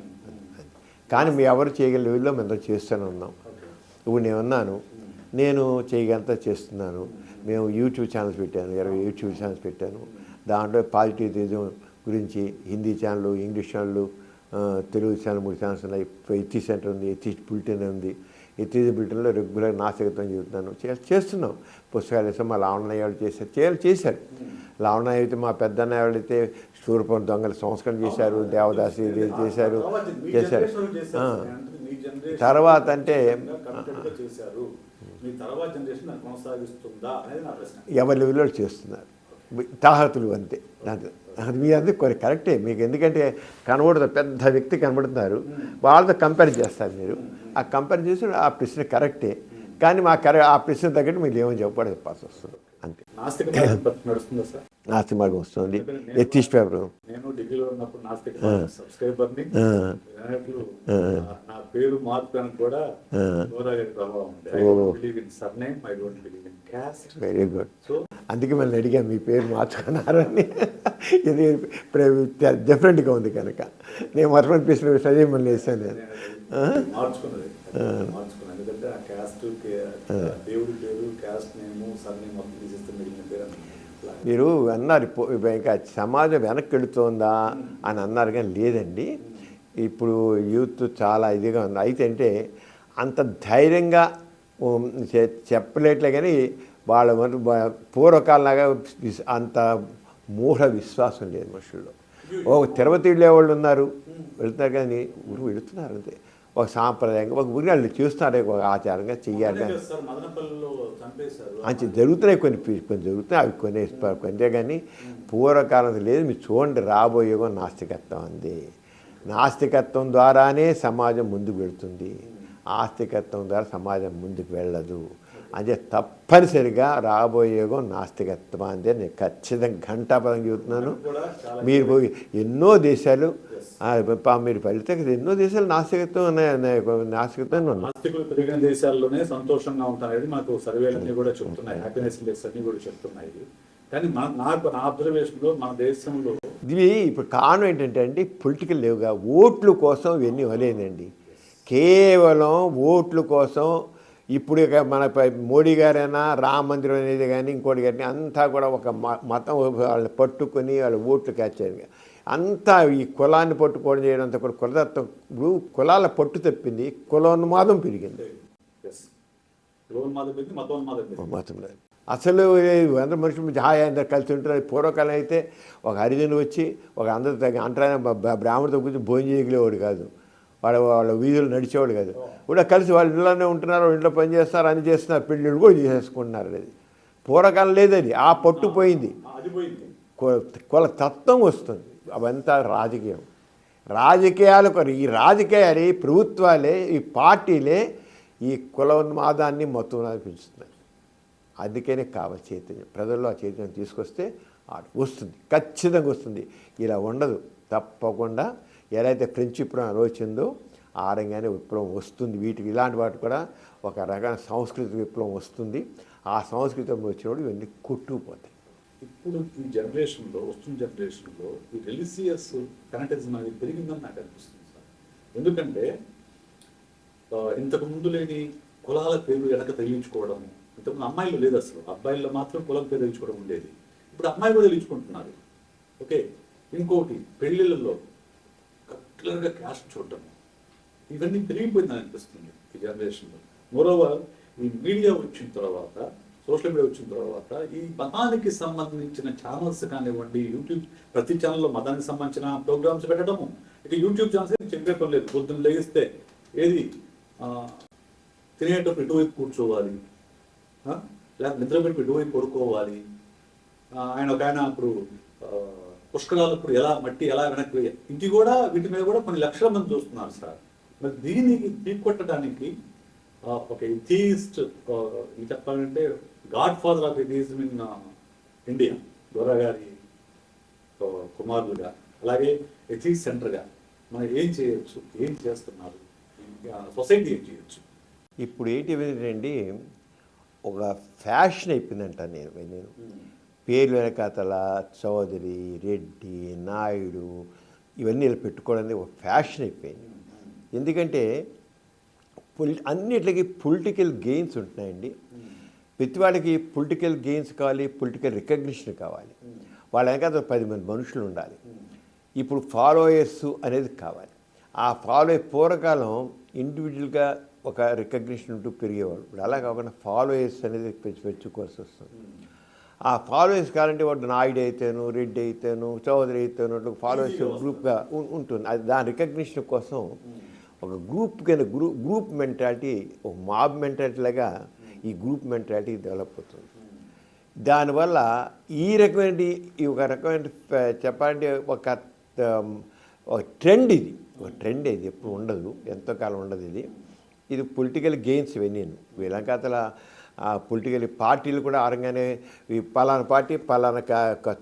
కానీ మీ ఎవరు చేయగల లెవెల్లో మేము చేస్తూనే ఉన్నాం. ఇప్పుడు నేను చేయగలంతా చేస్తున్నాను. మేము యూట్యూబ్ ఛానల్స్ పెట్టాను, 20 యూట్యూబ్ ఛానల్స్ పెట్టాను. దాంట్లో పాజిటివిజం గురించి హిందీ ఛానళ్ళు, ఇంగ్లీష్ ఛానళ్ళు, తెలుగు ఛానల్ 3 ఛానల్స్ ఉన్నాయి. ఎథిక్స్ సెంటర్ ఉంది, ఎథిక్స్ బులెటిన్ ఉంది. ఎత్తిది బిల్టన్లో రెగ్యులర్ నాస్తికత్వం చెబుతున్నాను చేస్తున్నాం. పుస్తకాలు వేసాం. మా లావణ్య వాళ్ళు చేశారు. లావణ్య అయితే మా పెద్దన్నయ్య వాళ్ళు అయితే శూర్పం దొంగల సంస్కరణ చేశారు, దేవదాసి చేశారు. తర్వాత అంటే ఎవరి లెవెల్లో చేస్తున్నారు, తాహతులు అంతే. అది మీ అందరూ కొన్ని కరెక్టే. మీకు ఎందుకంటే కనబడుతుంది, పెద్ద వ్యక్తి కనబడుతున్నారు, వాళ్ళతో కంపేర్ చేస్తారు మీరు. ఆ కంపేర్ చేసి ఆ ప్రశ్న కరెక్టే, కానీ ఆ ప్రశ్న తగ్గట్టు మీరు ఏమని చెప్పాల్సి వస్తుంది అంతే. నాస్తిక మార్గం వస్తుంది. ఎథిస్ట్ పేపర్ నేను ఢిల్లీలో ఉన్నప్పుడు నాస్తిక సబ్స్క్రైబర్ని, నా పేరు మార్చడానికి కూడా గోదావరి ప్రభావం ఉంది. Very good. అందుకే మనం అడిగా మీ పేరు మార్చుకున్నారని. ఇది డిఫరెంట్గా ఉంది కనుక నేను మొత్తం ప్రశ్న సజీవ్ మళ్ళీ వేసాను నేను మార్చుకున్నది. ఎందుకంటే ఆ క్యాస్ట్ దేవుడి పేరు, క్యాస్ట్ నేము, సర్నేమ్ మొత్తం తీసేస్తే మిగిలిన పేరు మీరు అన్నారు. ఇంకా సమాజం వెనక్కి వెళుతోందా అని అన్నారు, కానీ లేదండి. ఇప్పుడు యూత్ చాలా ఇదిగా ఉంది. అయితే అంటే అంత ధైర్యంగా చెప్పలేట్లే, కానీ వాళ్ళ పూర్వకాలంలాగా అంత మూఢ విశ్వాసం లేదు మనుషుల్లో. ఒక తిరుపతి వెళ్ళే వాళ్ళు ఉన్నారు, వెళ్తున్నారు, కానీ ఊరు వెళుతున్నారు అంతే. ఒక సాంప్రదాయంగా ఒక ఊరి వాళ్ళు చూస్తున్నారు, ఒక ఆచారంగా చెయ్యాలి. అంతే జరుగుతున్నాయి, కొన్ని జరుగుతున్నాయి, అవి కొన్ని కానీ పూర్వకాలం లేదు. మీరు చూడండి, రాబోయే నాస్తికత్వం అంది. నాస్తికత్వం ద్వారానే సమాజం ముందుకు వెళుతుంది, ఆస్తికత్వం ద్వారా సమాజం ముందుకు వెళ్ళదు. అంటే తప్పనిసరిగా రాబోయే నాస్తికత్వం అందే నేను ఖచ్చితంగా ఘంటాపదం చెబుతున్నాను. మీరు పోయి ఎన్నో దేశాలు మీరు వెళ్తే ఎన్నో దేశాలు నాస్తికత్వం నాస్తికులు పెరిగిన దేశాల్లోనే సంతోషంగా ఉంటారనేది మాకు సర్వేలన్నీ కూడా చెప్తున్నాయి, హ్యాపీనెస్ ఇండెక్స్ అన్నీ కూడా చెప్తున్నాయి. కానీ నా అబ్జర్వేషన్లో మన దేశంలో ఇవి ఇప్పుడు కారణం ఏంటంటే అండి, పొలిటికల్ లేవుగా ఓట్ల కోసం ఇవన్నీ వలేదండి. కేవలం ఓట్ల కోసం ఇప్పుడు ఇక మన మోడీ గారైనా రామ మందిరం అనేది కానీ ఇంకోటి కానీ అంతా కూడా ఒక మతం వాళ్ళని పట్టుకొని వాళ్ళ ఓట్లు క్యాచ్చారు. అంతా ఈ కులాన్ని పట్టుకోవడం చేయడం అంతా కూడా కులతత్వం. ఇప్పుడు కులాల పట్టు తప్పింది, కులోన్మాదం పెరిగింది. మతం అసలు అందరు మనుషులు హాయి అందరు కలిసి ఉంటున్నారు. పూర్వకాలం అయితే ఒక హరిజనులు వచ్చి ఒక అందరు అంటరాని బ్రాహ్మణుడితో కూర్చొని భోజనం చేయగలేవాడు కాదు, వాళ్ళ వీధులు నడిచేవాడు కాదు. కూడా కలిసి వాళ్ళ ఇంట్లోనే ఉంటున్నారు, ఇంట్లో పని చేస్తారు, అని చేస్తున్నారు, పెళ్ళిళ్ళు కూడా చేసేసుకుంటున్నారు. అది పూర్వకాలం లేదది, ఆ పట్టు పోయింది. కుల తత్వం వస్తుంది. అవంతా రాజకీయాలు ఈ రాజకీయాలు ప్రభుత్వాలే, ఈ పార్టీలే ఈ కులోన్మాదాన్ని మొత్తం పెంచుతున్నాయి. అందుకనే కావాలి చైతన్యం, ప్రజల్లో ఆ చైతన్యం తీసుకొస్తే వస్తుంది, ఖచ్చితంగా వస్తుంది. ఇలా ఉండదు. తప్పకుండా ఎలా అయితే ఫ్రెంచ్ విప్లవం వచ్చిందో ఆ రంగానే విప్లవం వస్తుంది. వీటికి ఇలాంటి వాటి కూడా ఒక రకమైన సాంస్కృతిక విప్లవం వస్తుంది. ఆ సంస్కృతం వచ్చినప్పుడు ఇవన్నీ కొట్టుకుపోతాయి. ఇప్పుడు ఈ జనరేషన్లో, వస్తున్న జనరేషన్లో ఈ రిలీజియస్ ఫెనటిజం అనేది పెరిగిందని నాకు అనిపిస్తుంది సార్. ఎందుకంటే ఇంతకు ముందు లేని కులాల పేరు వెనక తగిలించుకోవడం, ఇంతకుముందు అమ్మాయిలు లేదు, అసలు అబ్బాయిల్లో మాత్రం కులం పేరు తగిలించుకోవడం ఉండేది. ఇప్పుడు అమ్మాయిలు కూడా తగిలించుకుంటున్నారు. ఓకే, ఇంకోటి పెళ్ళిళ్ళలో కట్లర్గా క్యాస్ట్ చూడటం, ఇవన్నీ పెరిగిపోయిందని అనిపిస్తుంది ఈ జనరేషన్లో. మోరోవర్ ఈ మీడియా వచ్చిన తర్వాత, సోషల్ మీడియా వచ్చిన తర్వాత ఈ మతానికి సంబంధించిన ఛానల్స్ కానివ్వండి, యూట్యూబ్ ప్రతి ఛానల్లో మతానికి సంబంధించిన ప్రోగ్రామ్స్ పెట్టడము. ఇక యూట్యూబ్ ఛానల్స్ చెప్పే పని లేదు. పొద్దున్న లేగిస్తే ఏది తినేటప్పుడు ఇటువైపు కూర్చోవాలి, లేకపోతే నిద్రపెట్టి ఇటువైపు పడుకోవాలి. ఒక ఆయన అప్పుడు పుష్కరాలప్పుడు ఎలా మట్టి ఎలా వెనక్కి, ఇది కూడా వీటి మీద కూడా కొన్ని లక్షల మంది చూస్తున్నారు సార్. మరి దీనికి ఢీకొట్టడానికి ఒక ఎథీస్ట్ చెప్పాలంటే God father of atheism in India, Gora గారి కుమారులుగా, అలాగే ఎథీస్ట్ సెంటర్గా మనం ఏం చేయొచ్చు, ఏం చేస్తున్నారు, సొసైటీ ఏం చేయొచ్చు? ఇప్పుడు ఏంటి ఒక ఫ్యాషన్ అయిపోయిందంట. నేను పేర్లు వెనకాతల చౌదరి, రెడ్డి, నాయుడు ఇవన్నీ ఇలా పెట్టుకోవడానికి ఒక ఫ్యాషన్ అయిపోయింది. ఎందుకంటే అన్నిటికీ పొలిటికల్ గెయిన్స్ ఉంటున్నాయండి. ప్రతి వాళ్ళకి పొలిటికల్ గెయిన్స్ కావాలి, పొలిటికల్ రికగ్నిషన్ కావాలి. వాళ్ళ వెనకాల 10 మంది మనుషులు ఉండాలి. ఇప్పుడు ఫాలోయర్స్ అనేది కావాలి. ఆ పూర్వకాలం ఇండివిజువల్గా ఒక రికగ్నిషన్ ఉంటూ పెరిగేవాడు. ఇప్పుడు అలా కాకుండా ఫాలోయర్స్ అనేది పెంచుకోవాల్సి వస్తుంది. ఆ ఫాలోయర్స్ కావాలంటే వాడు నాయుడు అయితేను, రెడ్డి అయితేను, చౌదరి అయితేను ఫాలోయర్స్ గ్రూప్గా ఉంటుంది. అది దాని రికగ్నిషన్ కోసం ఒక గ్రూప్ మెంటాలిటీ, ఒక మాబ్ మెంటాలిటీ లాగా ఈ గ్రూప్ మెంటాలిటీ డెవలప్ అవుతుంది. దానివల్ల ఈ రకమైన చెప్పాలంటే ఒక ట్రెండ్ ఇది ఎప్పుడు ఉండదు, ఎంతో కాలం ఉండదు. ఇది పొలిటికల్ గెయిన్స్ ఇవన్నీ వీళ్ళంకాతల పొలిటికల్ పార్టీలు కూడా ఆరంగానే ఈ పలానా పార్టీ పలానా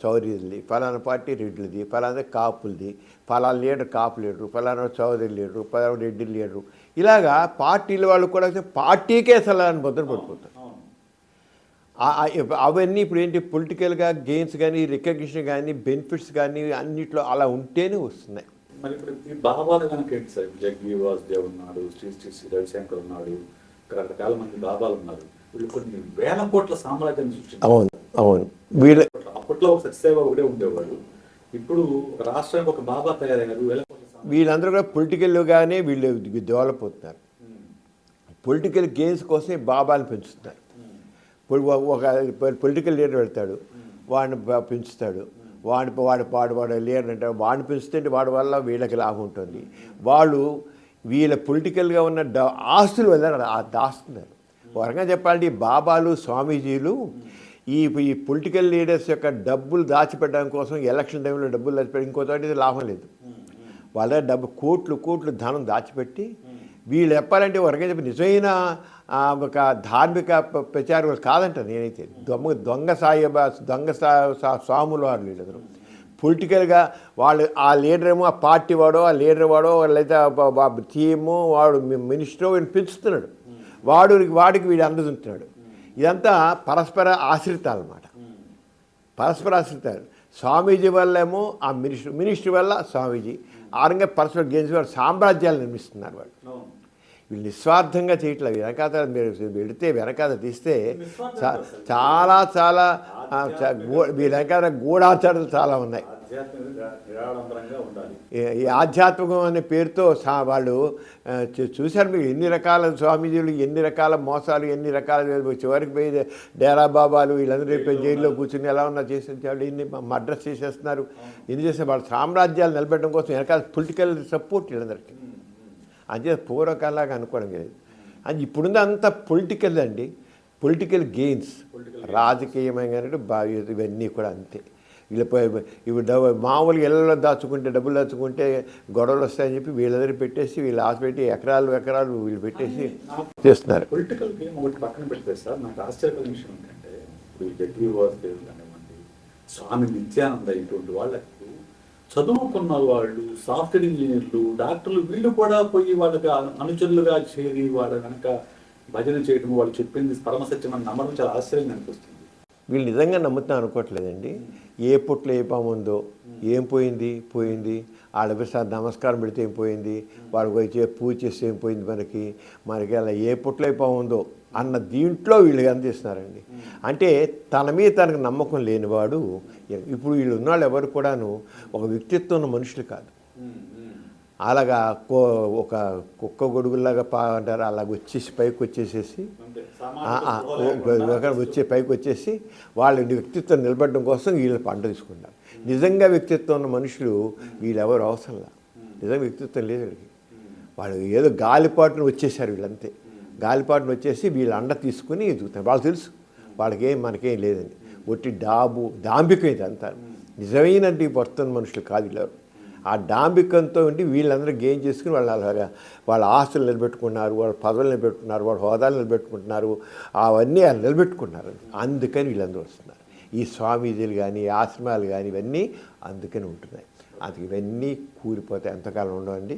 చౌదరిది, పలానా పార్టీ రెడ్డిది, పలానా కాపులది, పలానా లీడర్ కాపు లీడరు, పలానా చౌదరి లీడరు, పలానా రెడ్డి లీడరు, ఇలాగా పార్టీల వాళ్ళు కూడా పార్టీకే అసలు ముద్ర పడిపోతారు. అవన్నీ ఇప్పుడు ఏంటి పొలిటికల్గా గెయిన్స్ కానీ, రికగ్నిషన్ కానీ, బెనిఫిట్స్ కానీ అన్నిట్లో అలా ఉంటేనే వస్తున్నాయి. మరి ఇప్పుడు ఈ బాబాలు కనుక ఏంటి సార్? జగ్గి వాసుదేవ్ ఉన్నాడు, శ్రీ రవిశంకర్ ఉన్నాడు, రకరకాల మంది బాబాలు ఉన్నారు. వీళ్ళు కొన్ని వేల కోట్ల సామ్రాజ్యాన్ని సృష్టించారు. అవును వీళ్ళ అప్పట్లో ఒక సత్యసేవ ఒకటే ఉండేవాడు. ఇప్పుడు ఒక రాష్ట్రానికి ఒక బాబా తయారయ్యారు. వేల కోట్ల వీళ్ళందరూ కూడా పొలిటికల్గానే వీళ్ళు డెవలప్ అవుతున్నారు. పొలిటికల్ గెయిన్స్ కోసం బాబాలు పెంచుతున్నారు. ఒక పొలిటికల్ లీడర్ వెళ్తాడు, వాడిని పెంచుతాడు, వాడు లీడర్ అంటే వాడిని పెంచుతుంటే వాడి వల్ల వీళ్ళకి లాభం ఉంటుంది. వాళ్ళు వీళ్ళ పొలిటికల్గా ఉన్న ఆస్తులు వెళ్ళారు, దాస్తున్నారు. ఒక రకంగా చెప్పాలంటే ఈ బాబాలు, స్వామీజీలు ఈ పొలిటికల్ లీడర్స్ యొక్క డబ్బులు దాచిపెట్టడం కోసం, ఎలక్షన్ టైంలో డబ్బులు దాచిపెట్టి ఇంకో చోట లాభం లేదు. వాళ్ళ కోట్లు ధనం దాచిపెట్టి వీళ్ళు చెప్పాలంటే ఒక రకంగా చెప్పి నిజమైన ఒక ధార్మిక ప్రచారం కాదంట నేనైతే. దొంగ స్వాములు వారు వీళ్ళందరూ పొలిటికల్గా వాళ్ళు ఆ లీడర్ ఏమో, ఆ పార్టీ వాడో, ఆ లీడర్ వాడో, లేదా టీము వాడు మినిస్టరో వీడిని పెంచుతున్నాడు, వాడికి వీడు అందుతుంటున్నాడు. ఇదంతా పరస్పర ఆశ్రితాలు అన్నమాట, పరస్పర ఆశ్రితాలు. స్వామీజీ వల్ల ఏమో ఆ మినిస్టర్ వల్ల స్వామీజీ ఆరంగా పరస్పర గెలిచి వాడు సామ్రాజ్యాలు నిర్మిస్తున్నారు. వాళ్ళు వీళ్ళు నిస్వార్థంగా చేయట్లేదు. వెనకాత మీరు వెనకాత తీస్తే చాలా వీళ్ళ వెనకాల గూఢాచారాలు చాలా ఉన్నాయి. ఈ ఆధ్యాత్మికం అనే పేరుతో వాళ్ళు చూశారు. మీకు ఎన్ని రకాల స్వామీజీలు, ఎన్ని రకాల మోసాలు, ఎన్ని రకాల చివరికి పోయి డేరా బాబాలు వీళ్ళందరూ రేపు జైల్లో కూర్చుని ఎలా ఉన్నా చేసేవాళ్ళు, ఇన్ని మర్డర్స్ చేసేస్తున్నారు. ఎన్ని చేస్తే వాళ్ళ సామ్రాజ్యాలు నిలబెట్టడం కోసం వెనకాల పొలిటికల్ సపోర్ట్ వీళ్ళందరికీ. అంతే పూర్వకాలంలాగా అనుకోవడం లేదు. అది ఇప్పుడుంది అంతా పొలిటికల్ అండి, పొలిటికల్ గెయిన్స్, రాజకీయమైన ఇవన్నీ కూడా అంతే. వీళ్ళు మామూలుగా ఇళ్ళలో డబ్బులు దాచుకుంటే గొడవలు వస్తాయని చెప్పి వీళ్ళందరూ పెట్టేసి వీళ్ళు ఆశ పెట్టి ఎకరాలు వీళ్ళు పెట్టేసి చేస్తున్నారు. పొలిటికల్ గేమ్ ఒకటి పక్కన పెడితే సార్, నాకు ఆశ్చర్యకరమైన విషయం ఏంటంటే ఇప్పుడు జగ్గి వాసుదేవ్ కానివ్వండి, స్వామి నిత్యానంద, ఇటువంటి వాళ్ళకు చదువుకున్న వాళ్ళు, సాఫ్ట్వేర్ ఇంజనీర్లు, డాక్టర్లు, వీళ్ళు కూడా పోయి వాళ్ళకి అనుచరులుగా చేరి వాళ్ళ కనుక భజన చేయడం, వాళ్ళు చెప్పింది పరమసత్యం అని నమ్మడం చాలా ఆశ్చర్యంగా అనిపిస్తుంది. వీళ్ళు నిజంగా నమ్ముతున్నా అనుకోవట్లేదండి. ఏ పుట్లో ఏ పాము ఉందో, ఏం పోయింది, వాళ్ళ నమస్కారం పెడితే ఏం పోయింది, వాడికి వచ్చి పూజ చేస్తే ఏం పోయింది, మనకి అలా ఏ పుట్లో ఏ పాము ఉందో అన్న దీంట్లో వీళ్ళు అందిస్తున్నారండి. అంటే తన మీద తనకు నమ్మకం లేనివాడు. ఇప్పుడు వీళ్ళు ఉన్నవాళ్ళు ఎవరు కూడాను ఒక వ్యక్తిత్వం ఉన్న మనుషులు కాదు. అలాగా ఒక కుక్క గొడుగులాగా అంటారు, అలాగ వచ్చేసి పైకి వచ్చేసేసి పైకి వచ్చేసి వాళ్ళ వ్యక్తిత్వం నిలబడడం కోసం వీళ్ళు పంట తీసుకుంటారు. నిజంగా వ్యక్తిత్వం ఉన్న మనుషులు వీళ్ళెవరు అవసరంలా. నిజంగా వ్యక్తిత్వం లేదు వీళ్ళకి. వాళ్ళు ఏదో గాలిపాటును వచ్చేసారు వీళ్ళంతే. గాలిపాటును వచ్చేసి వీళ్ళ అండ తీసుకుని ఎదుగుతారు. వాళ్ళు తెలుసు వాళ్ళకేం మనకేం లేదని. ఒట్టి దాంభికం ఇదంతా. నిజమైన వర్తన మనుషులు కాదు వీళ్ళు. ఆ డాంబికంతో ఉండి వీళ్ళందరూ గెయిన్ చేసుకుని వాళ్ళ ఆస్తులు నిలబెట్టుకున్నారు, వాళ్ళ పదవులు నిలబెట్టుకున్నారు, వాళ్ళ హోదాలు నిలబెట్టుకుంటున్నారు, అవన్నీ నిలబెట్టుకున్నారు. అందుకని వీళ్ళందరూ వస్తున్నారు. ఈ స్వామీజీలు కానీ, ఆశ్రమాలు కానీ ఇవన్నీ అందుకని ఉంటున్నాయి. అందుకు ఇవన్నీ కూలిపోతాయి, ఎంతకాలం ఉండవండి.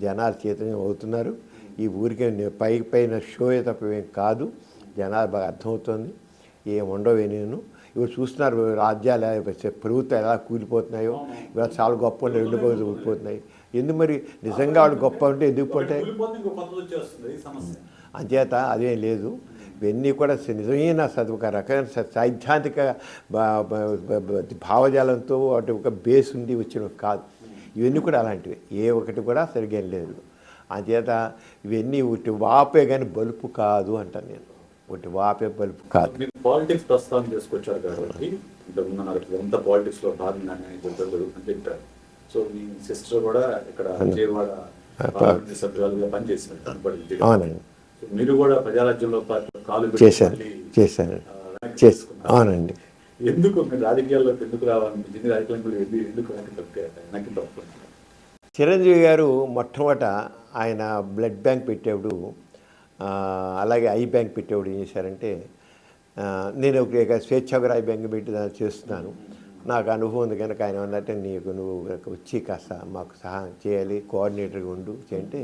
జనాలు చైతన్యం అవుతున్నారు. ఈ ఊరికే పైన షోయే తప్ప ఏం కాదు. జనాలు బాగా అర్థమవుతుంది, ఏం ఉండవే. నేను ఇవాళ చూస్తున్నారు రాజ్యాలు ప్రభుత్వాలు ఎలా కూలిపోతున్నాయో. ఇవాళ చాలా గొప్ప ఉండే రెండు పగులు కూలిపోతున్నాయి. ఎందుకు మరి నిజంగా వాళ్ళు గొప్ప ఉంటే ఎందుకు పోతాయి? అంచేత అదేం లేదు. ఇవన్నీ కూడా నిజమైన ఒక రకమైన సైద్ధాంతిక భావజాలంతో వాటి ఒక బేస్ ఉండి వచ్చినవి కాదు. ఇవన్నీ కూడా అలాంటివి. ఏ ఒకటి కూడా సరిగ్గా లేదు. అంచేత ఇవన్నీ ఒకటి వాపే కానీ బలుపు కాదు అంటాను నేను. ఒకటి వాపే బలుపు కాదు. మీరు పాలిటిక్స్ ప్రస్తావన చేసుకొచ్చారు కాబట్టి ఇంతకుముందు నాకు ఎంత పాలిటిక్స్ లో భాగంగానే జరుగుతుందని చెప్పారు. సో మీ సిస్టర్ కూడా ఇక్కడ విజయవాడ పార్లమెంట్ సభ్యులుగా పనిచేసినారు కనపడి. అవునండి. సో మీరు కూడా ప్రజారాజ్యంలో కాలు చేశాను. అవునండి. ఎందుకు మీరు రాజకీయాల్లోకి ఎందుకు రావాలనిపించింది? రాజకీయాలకు ఎందుకు వెనక్కి తప్పు? చిరంజీవి గారు మొట్టమొదట ఆయన బ్లడ్ బ్యాంక్ పెట్టేప్పుడు, అలాగే ఐ బ్యాంక్ పెట్టేప్పుడు ఏం చేశారంటే, నేను ఒక స్వేచ్ఛాగ్రాహి బ్యాంక్ పెట్టి దాన్ని చేస్తున్నాను, నాకు అనుభవం ఉంది కనుక ఆయన అన్నట్టే నువ్వు వచ్చి కాస్త మాకు సహాయం చేయాలి, కోఆర్డినేటర్గా ఉండు అంటే,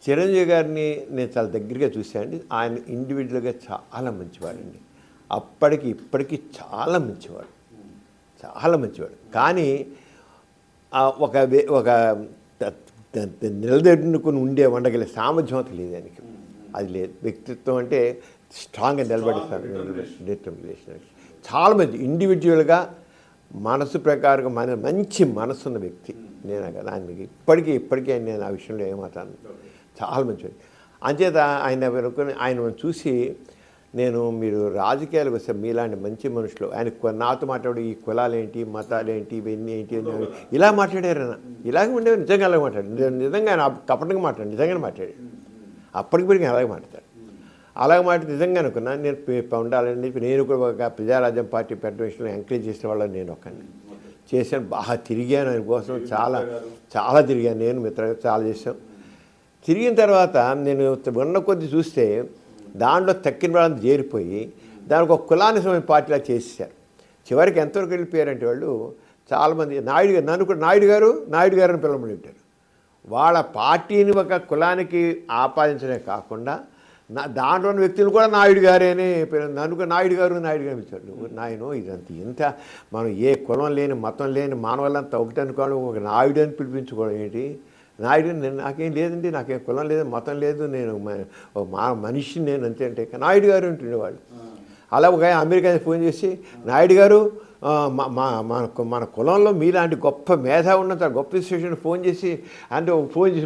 చిరంజీవి గారిని నేను చాలా దగ్గరగా చూశానండి. ఆయన ఇండివిజువల్గా చాలా మంచివాడండి. అప్పటికి ఇప్పటికీ చాలా మంచివాడు, చాలా మంచివాడు. కానీ ఒక నిలదొక్కుని ఉండగలిగే సామర్థ్యం అంత లేదు ఆయనకి. అది లేదు. వ్యక్తిత్వం అంటే స్ట్రాంగ్గా నిలబడిస్తారు. చాలా మంచి ఇండివిజువల్గా మనసు ప్రకారం మంచి మనసు ఉన్న వ్యక్తి. నేను కదా ఆయనకి ఇప్పటికీ నేను ఆ విషయంలో ఏమాతాను. చాలా మంచివాడు. అంచేత ఆయన చూసి నేను మీరు రాజకీయాలకు వస్తే మీలాంటి మంచి మనుషులు, ఆయన నాతో మాట్లాడు ఈ కులాలేంటి మతాలేంటి ఇవన్నీ ఏంటి ఇలా మాట్లాడారు. ఆయన ఇలాగే ఉండేవి. నిజంగా అలాగే మాట్లాడు, నిజంగా ఆయన కపటంగా మాట్లాడు, నిజంగానే మాట్లాడాడు. అప్పటికి అలాగే మాట్లాడతాడు. అలాగే మాట నిజంగా అనుకున్నా నేను ఉండాలని. నేను కూడా ఒక ప్రజారాజ్యం పార్టీ పెట్ట విషయంలో ఎంకరేజ్ చేసిన వాళ్ళని నేను ఒకరిని చేశాను. బాగా తిరిగాను ఆయన కోసం, చాలా తిరిగాను. నేను మిత్రులు చాలా చేశాం. తిరిగిన తర్వాత నేను ఉన్న కొద్ది చూస్తే దాంట్లో తక్కిన వాళ్ళని చేరిపోయి దానికి ఒక కులాన్ని సమయం పార్టీలా చేసేసారు. చివరికి ఎంతవరకు వెళ్ళిపోయారంటే వాళ్ళు చాలామంది నన్ను కూడా నాయుడు గారు అని పిలవమని ఉంటారు. వాళ్ళ పార్టీని ఒక కులానికి ఆపాదించడమే కాకుండా దాంట్లో ఉన్న వ్యక్తులు కూడా నాయుడు గారే అని నన్ను నాయుడు గారు పిలిచారు. నాయనో ఇదంతా ఎంత మనం ఏ కులం లేని మతం లేని మానవులంతా ఒకటి అనుకోవడం, ఒక నాయుడు అని పిలిపించుకోవడం ఏంటి? నాయుడు నాకేం లేదండి, నాకేం కులం లేదు మతం లేదు, నేను మనిషిని నేను అంతే అంటే నాయుడు గారు ఉంటుండేవాళ్ళు. అలా ఒక అమెరికా ఫోన్ చేసి నాయుడు గారు మన కులంలో మీలాంటి గొప్ప మేధా ఉన్నంత గొప్ప స్టేషన్ ఫోన్ చేసి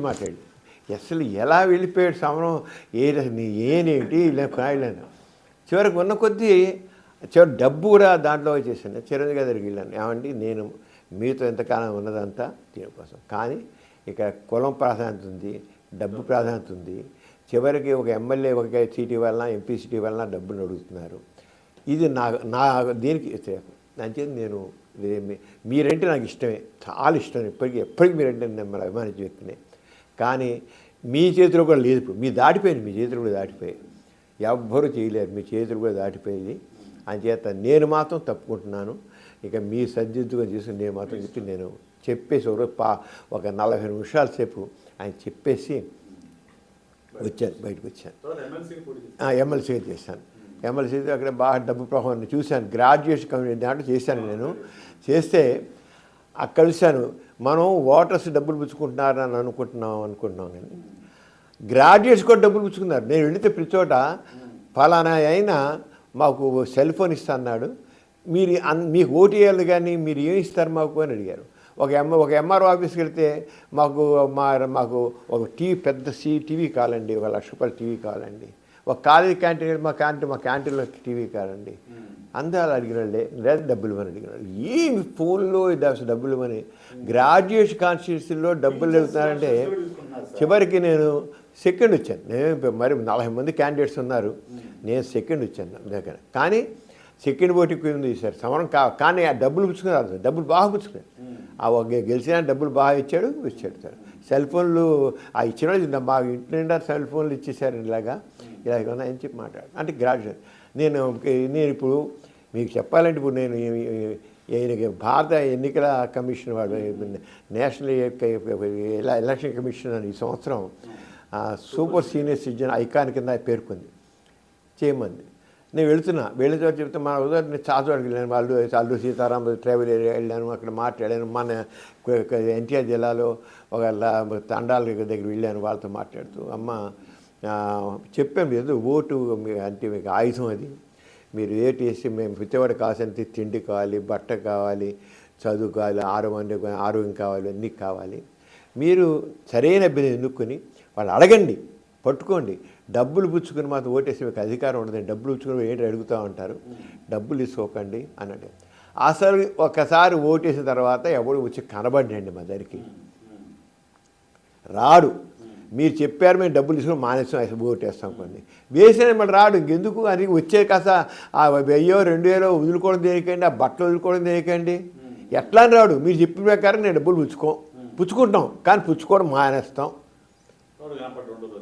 మాట్లాడి అసలు ఎలా వెళ్ళిపోయాడు సమరం ఏనేంటి నాయుడు. చివరికి ఉన్న కొద్దీ డబ్బు కూడా దాంట్లో చేశాను. చిరంజీవి గారి దగ్గరికి వెళ్ళాను. ఏమండి నేను మీతో ఎంతకాలం ఉన్నదంతా దీనికోసం, కానీ ఇక కులం ప్రాధాన్యత ఉంది, డబ్బు ప్రాధాన్యత ఉంది. చివరికి ఒక ఎమ్మెల్యే ఒక సీటు వలన ఎంపీ సీటు వలన డబ్బులు అడుగుతున్నారు. ఇది నా దీనికి అంచేది నేను మీరంటే నాకు ఇష్టమే, చాలా ఇష్టం. ఎప్పటికీ మీరంటే నేను అభిమానించే వ్యక్తినే. కానీ మీ చేతిలో కూడా లేదు. ఇప్పుడు మీ చేతులు కూడా దాటిపోయాయి. ఎవ్వరూ చేయలేరు, మీ చేతులు కూడా దాటిపోయేది. అంచేత నేను మాత్రం తప్పుకుంటున్నాను. ఇక మీ సర్జిద్దుగా చేసుకుని నేను మాత్రం చెప్పి నేను చెప్పేసి ఒక 40 నిమిషాల సేపు ఆయన చెప్పేసి బయటకు వచ్చాను. ఎమ్మెల్సీగా చేశాను. ఎమ్మెల్సీ అక్కడ బాగా డబ్బు ప్రభావాన్ని చూశాను. గ్రాడ్యుయేషన్ కమిటీ దాంట్లో చేశాను. నేను చేస్తే అక్కడ చూశాను మనం ఓటర్స్ డబ్బులు పుచ్చుకుంటున్నారని అనుకుంటున్నాం కానీ గ్రాడ్యుయేట్స్ కూడా డబ్బులు పుచ్చుకున్నారు. నేను వెళితే ప్రతి చోట ఫలానా అయినా మాకు సెల్ ఫోన్ ఇస్తా అన్నాడు, మీకు ఓటు వేయాలి కానీ మీరు ఏమి ఇస్తారు మాకు అని అడిగారు. ఒక ఎంఆర్ఓ ఆఫీస్కి వెళ్తే మాకు ఒక పెద్ద టీవీ కావాలండి, ₹1,00,000 టీవీ కావాలండి. ఒక కాలేజీ క్యాంటీన్ మా క్యాంటీన్లో టీవీ కావాలండి. అందరూ అడిగినాళ్ళే, లేదా డబ్బులు ఇవ్వని అడిగినాడు. ఏమి ఫోన్లో డబ్బులు ఇవ్వని గ్రాడ్యుయేషన్ కాన్స్టిట్యూన్సీలో డబ్బులు వెళ్తున్నారంటే చివరికి నేను సెకండ్ వచ్చాను. నేను మరి 40 మంది క్యాండిడేట్స్ ఉన్నారు, నేను సెకండ్ వచ్చాను దగ్గర. కానీ సెకండ్ ఓటింగ్ ఉంది సార్ సమరం కానీ ఆ డబ్బులు పుచ్చుకున్నారు, డబ్బులు బాగా పుచ్చుకున్నారు. గెలిచిన డబ్బులు బాగా ఇచ్చాడు సార్. సెల్ ఫోన్లు ఇచ్చిన వాళ్ళు మా ఇంటి నిండా సెల్ ఫోన్లు ఇచ్చేసారు. ఇలాగా ఉన్నాయని చెప్పి మాట్లాడు అంటే గ్రాడ్యుయేట్. నేను ఇప్పుడు మీకు చెప్పాలంటే ఇప్పుడు నేను భారత ఎన్నికల కమిషన్ వాడు నేషనల్ ఎలక్షన్ కమిషన్ అని ఈ సంవత్సరం సూపర్ సీనియర్ సిటిజన్ ఐకాన్ కింద పేర్కొంది చేయమంది. నేను వెళ్ళిన చోట చెప్తే మన ఉదాహరణ నేను చాచోడికి వెళ్ళాను. అల్లు సీతారామ ట్రావెల్ ఏరియా వెళ్ళాను, అక్కడ మాట్లాడాను. మన ఎన్టీఆర్ జిల్లాలో ఒక తండాల దగ్గర వెళ్ళాను, వాళ్ళతో మాట్లాడుతూ అమ్మ చెప్పాము ఏదో ఓటు అంటే మీకు ఆయుధం, అది మీరు ఏటి వేసి మేము ప్రతివాడు కావాల్సిన తిండి కావాలి, బట్ట కావాలి, చదువు కావాలి, ఆరోగ్యం కావాలి, అన్నీ కావాలి. మీరు సరైన అభ్యర్థి ఎన్నుకొని వాళ్ళు అడగండి, పట్టుకోండి. డబ్బులు పుచ్చుకొని మాత్రం ఓటేసి మీకు అధికారం ఉండదండి. డబ్బులు పుచ్చుకొని ఏంటి అడుగుతూ ఉంటారు, డబ్బులు తీసుకోకండి అన్నాడు. అసలు ఒకసారి ఓటేసిన తర్వాత ఎవడు వచ్చి కనబడండి మా దగ్గరికి రాడు. మీరు చెప్పారు మేము డబ్బులు తీసుకుని మానేస్తాం ఓటేస్తాం కొన్ని వేసిన మళ్ళీ రాడు. ఇంకెందుకు అది వచ్చే కాస్త ఆ 1000-2000 వదులుకోవడం దేనికండి, ఆ బట్టలు వదులుకోవడం దేనికండి, ఎట్లా అని రాడు. మీరు చెప్పిన ప్రకారం నేను డబ్బులు పుచ్చుకుంటాం కానీ పుచ్చుకోవడం మానేస్తాం.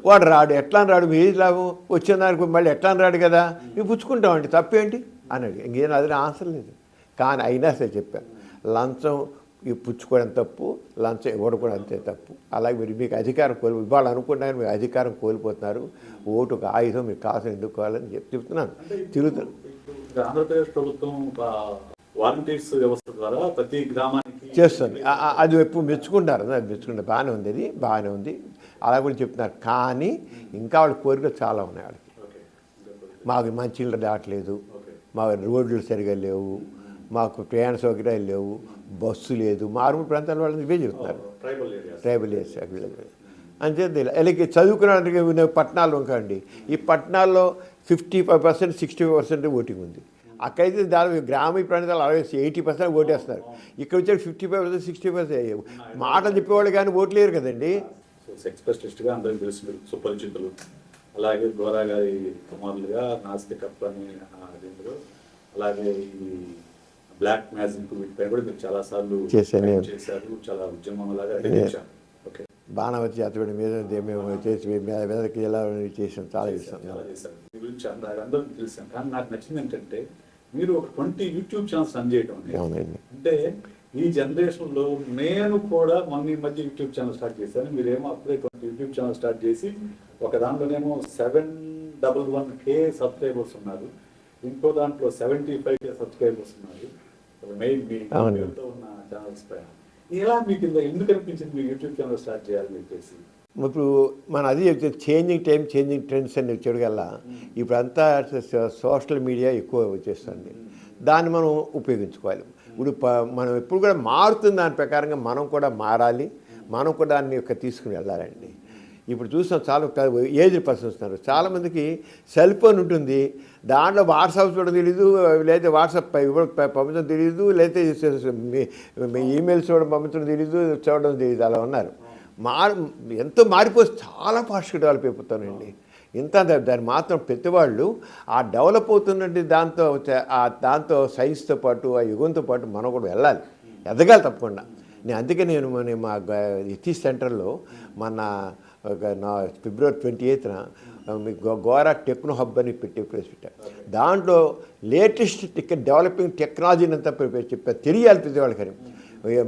వాడు రాడు, ఎట్లా అని రాడు. మీరు లాభం వచ్చిన దానికి మళ్ళీ ఎట్లా అని రాడు కదా, మేము పుచ్చుకుంటామండి తప్పేంటి అన్నాడు. ఇంకేం అది ఆన్సర్ లేదు. కానీ అయినా సరే చెప్పాను, లంచం పుచ్చుకోవడం తప్పు, లంచం ఇవ్వడం కూడా అంతే తప్పు. అలాగే మీరు మీకు అధికారం ఇవ్వాలి అనుకుంటున్నారు, మీకు అధికారం కోల్పోతున్నారు. ఓటు ఒక ఆయుధం, మీకు కాసం ఎందుకోవాలని చెప్తున్నాను. తిరుగుతాను. ఆంధ్రప్రదేశ్ ప్రభుత్వం వాలంటీర్స్ వ్యవస్థ ద్వారా ప్రతి గ్రామానికి చేస్తుంది. అది ఎప్పుడు మెచ్చుకుంటారు, అది మెచ్చుకుంటారు, బాగానే ఉంది, అది బాగానే ఉంది, అలా కూడా చెప్తున్నారు. కానీ ఇంకా వాళ్ళ కోరికలు చాలా ఉన్నాయి. వాళ్ళకి మాకు మంచినీళ్ళు రావట్లేదు, మా రోడ్లు సరిగా లేవు, మాకు ప్రయాణ సౌకర్యాలు లేవు, బస్సు లేదు. మారుమూల ప్రాంతాల వాళ్ళని ఇవే చెప్తున్నారు, ట్రైబల్ ఏరియా అంతే. అలాగే చదువుకున్న పట్టణాలు ఇంకండి, ఈ పట్టణాల్లో 55%, 65% ఓటింగ్ ఉంది. అక్కడైతే దాదాపు గ్రామీణ ప్రాంతాలు 80% ఓటేస్తున్నారు. ఇక్కడ వచ్చే 55%, 60% మాటలు చెప్పేవాళ్ళు కానీ ఓట్లు లేరు కదండి. సెక్స్ స్పెషలిస్ట్గా అందరికీ తెలుసు, సుపరిచితులు. అలాగే గోరా గారి కుమారులుగా నాస్తి కప్పని అలాగే ఈ బ్లాక్ మ్యాజిక్ వీటిపై కూడా మీరు చాలా సార్లు చేశారు, చాలా ఉద్యమం లాగా చేశారు. ఓకే, బాణవతి జాతర మీద మేము చేసి మీదకి ఎలా చేసాం, చాలా చేసాం. మీ గురించి అందరికీ తెలుసాను. కానీ నాకు నచ్చింది ఏంటంటే మీరు ఒక 20 యూట్యూబ్ ఛానల్స్ రన్ చేయడం అంటే ఈ జనరేషన్ లో నేను కూడా మొన్న ఈ మధ్య యూట్యూబ్ ఛానల్ స్టార్ట్ చేశాను. మీరేమో అప్పుడే 20 యూట్యూబ్ ఛానల్ స్టార్ట్ చేసి ఒక దాంట్లోనేమో 711K సబ్స్క్రైబర్స్ ఉన్నారు, ఇంకో దాంట్లో 75K సబ్స్క్రైబర్స్ ఉన్నారు. మెయిన్ మీ ఉన్న ఛానల్స్ పైన ఇలా మీకు ఎందుకు అనిపించింది మీరు యూట్యూబ్ ఛానల్ స్టార్ట్ చేయాలని చెప్పేసి? ఇప్పుడు మనం అది చెప్తే చేంజింగ్ టైం, చేంజింగ్ ట్రెండ్స్ అని వచ్చాడు కల్లా ఇప్పుడంతా సోషల్ మీడియా ఎక్కువ వచ్చేస్తుంది. దాన్ని మనం ఉపయోగించుకోవాలి. ఇప్పుడు మనం ఎప్పుడు కూడా మారుతుంది, దాని ప్రకారంగా మనం కూడా మారాలి, మనం కూడా దాన్ని తీసుకుని వెళ్ళాలండి. ఇప్పుడు చూస్తాం చాలా ఏజ్డ్ పర్సన్స్ ఉన్నారు, చాలామందికి సెల్ ఫోన్ ఉంటుంది, దాంట్లో వాట్సాప్ చూడడం తెలీదు, లేదా వాట్సాప్ పంపించడం తెలీదు, లేదా ఈమెయిల్స్ చూడడం పంపించడం తెలీదు, చూడడం తెలీదు, అలా ఉన్నారు. ఎంతో మారిపోయి చాలా ఫాస్ట్గా డెవలప్ అయిపోతానండి. ఇంత దాన్ని మాత్రం ప్రతివాళ్ళు ఆ డెవలప్ అవుతున్నట్టు దాంతో సైన్స్తో పాటు ఆ యుగంతో పాటు మనం కూడా వెళ్ళాలి, ఎదగాలి తప్పకుండా. అందుకే నేను మా ఎథిక్స్ సెంటర్లో నా ఫిబ్రవరి 28న గోరా టెక్నో హబ్ అని పెట్టాను. దాంట్లో లేటెస్ట్ డెవలపింగ్ టెక్నాలజీని అంతా చెప్పారు, తెలియాలి ప్రతి వాళ్ళకని.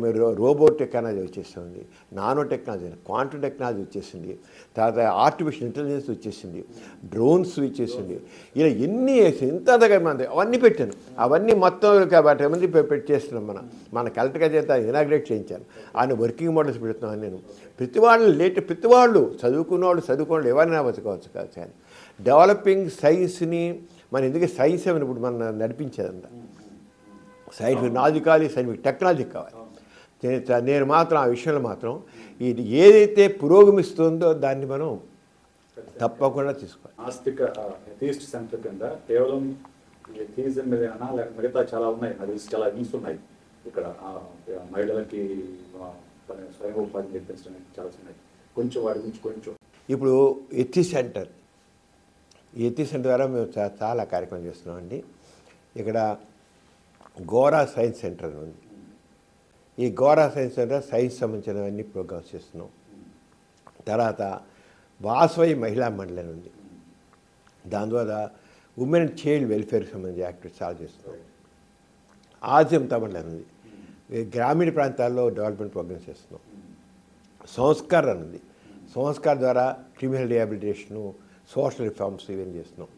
మీరు రోబోట్ టెక్నాలజీ వచ్చేస్తుంది, నానో టెక్నాలజీ, క్వాంటమ్ టెక్నాలజీ వచ్చేసింది, తర్వాత ఆర్టిఫిషియల్ ఇంటెలిజెన్స్ వచ్చేసింది, డ్రోన్స్ వచ్చేసింది, ఇలా ఎన్ని ఎంత మంది అవన్నీ పెట్టాను. అవన్నీ మొత్తం కాబట్టి మంది చేస్తున్నాం. మన కలెక్టర్గా చేత ఇనాగ్రేట్ చేయించాను. ఆయన వర్కింగ్ మోడల్స్ పెడుతున్నాను. నేను ప్రతి వాళ్ళు చదువుకున్న ఎవరైనా బతుకోవచ్చు కాదు. కానీ డెవలపింగ్ సైన్స్ని ఎందుకంటే సైన్స్ ఏమైనా ఇప్పుడు మనం నడిపించేదంట, సైంటిఫిక్ నాలెడ్జ్ కావాలి, సైంటిఫిక్ టెక్నాలజీ కావాలి. నేను మాత్రం ఆ విషయంలో మాత్రం ఇది ఏదైతే పురోగమిస్తుందో దాన్ని మనం తప్పకుండా తీసుకోవాలి. ఆస్తిక ఎథీస్ట్ సెంటర్ కింద కేవలం ఎథీజం మీదేనా లేక మిగతా చాలా ఉన్నాయి, అది చాలా న్యూస్ ఉన్నాయి. ఇక్కడ మహిళలకి స్వయం ఉపాధి నేర్పించడం చాలా ఉన్నాయి. కొంచెం వాటి గురించి కొంచెం ఇప్పుడు ఎథిక్స్ సెంటర్ ద్వారా మేము చాలా కార్యక్రమం చేస్తున్నామండి. ఇక్కడ గోరా సైన్స్ సెంటర్ ఉంది. ఈ గోరా సైన్స్ సెంటర్ సైన్స్ సంబంధించినవన్నీ ప్రోగ్రామ్స్ చేస్తున్నాం. తర్వాత వాసవి మహిళా మండలి ఉంది, దాని ద్వారా ఉమెన్ అండ్ చైల్డ్ వెల్ఫేర్కి సంబంధించి యాక్టివిటీస్ చాలా చేస్తున్నాం. ఆజంతా మండలి ఉంది, గ్రామీణ ప్రాంతాల్లో డెవలప్మెంట్ ప్రోగ్రామ్స్ చేస్తున్నాం. సంస్కార్ అని ఉంది, సంస్కార్ ద్వారా క్రిమినల్ రిహాబిలిటేషను, సోషల్ రిఫార్మ్స్ ఇవన్నీ చేస్తున్నాం.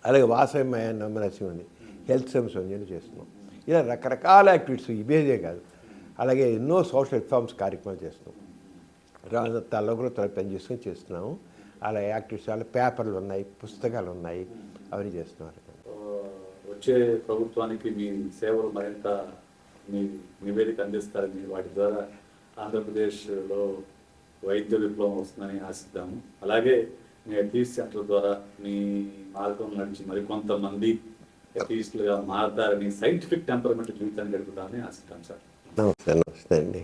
అలాగే వాసవి నమ్మరసి ఉంది, హెల్త్ సర్వీస్ అని చేస్తున్నాం. ఇలా రకరకాల యాక్టివిటీస్ ఇవేదే కాదు, అలాగే ఎన్నో సోషల్ రిఫార్మ్స్ కార్యక్రమాలు చేస్తున్నాం. తల్లో కూడా పని చేసుకొని చేస్తున్నాము. అలా యాక్టివిటీస్, అలా పేపర్లు ఉన్నాయి, పుస్తకాలు ఉన్నాయి, అవన్నీ చేస్తున్నారు. వచ్చే ప్రభుత్వానికి మీ సేవలు మరింత మీ నివేదిక అందిస్తారని, వాటి ద్వారా ఆంధ్రప్రదేశ్లో వైద్య విప్లవం వస్తుందని ఆశిద్దాము. అలాగే మీ అథీస్ట్ సెంటర్ ద్వారా మీ మార్గం నడిచి మరికొంతమంది అథీస్టులుగా మారతారని, సైంటిఫిక్ టెంపర్మెంట్ జీవితాన్ని గడుపుతారని ఆశిద్దాం సార్. నమస్తే అండి.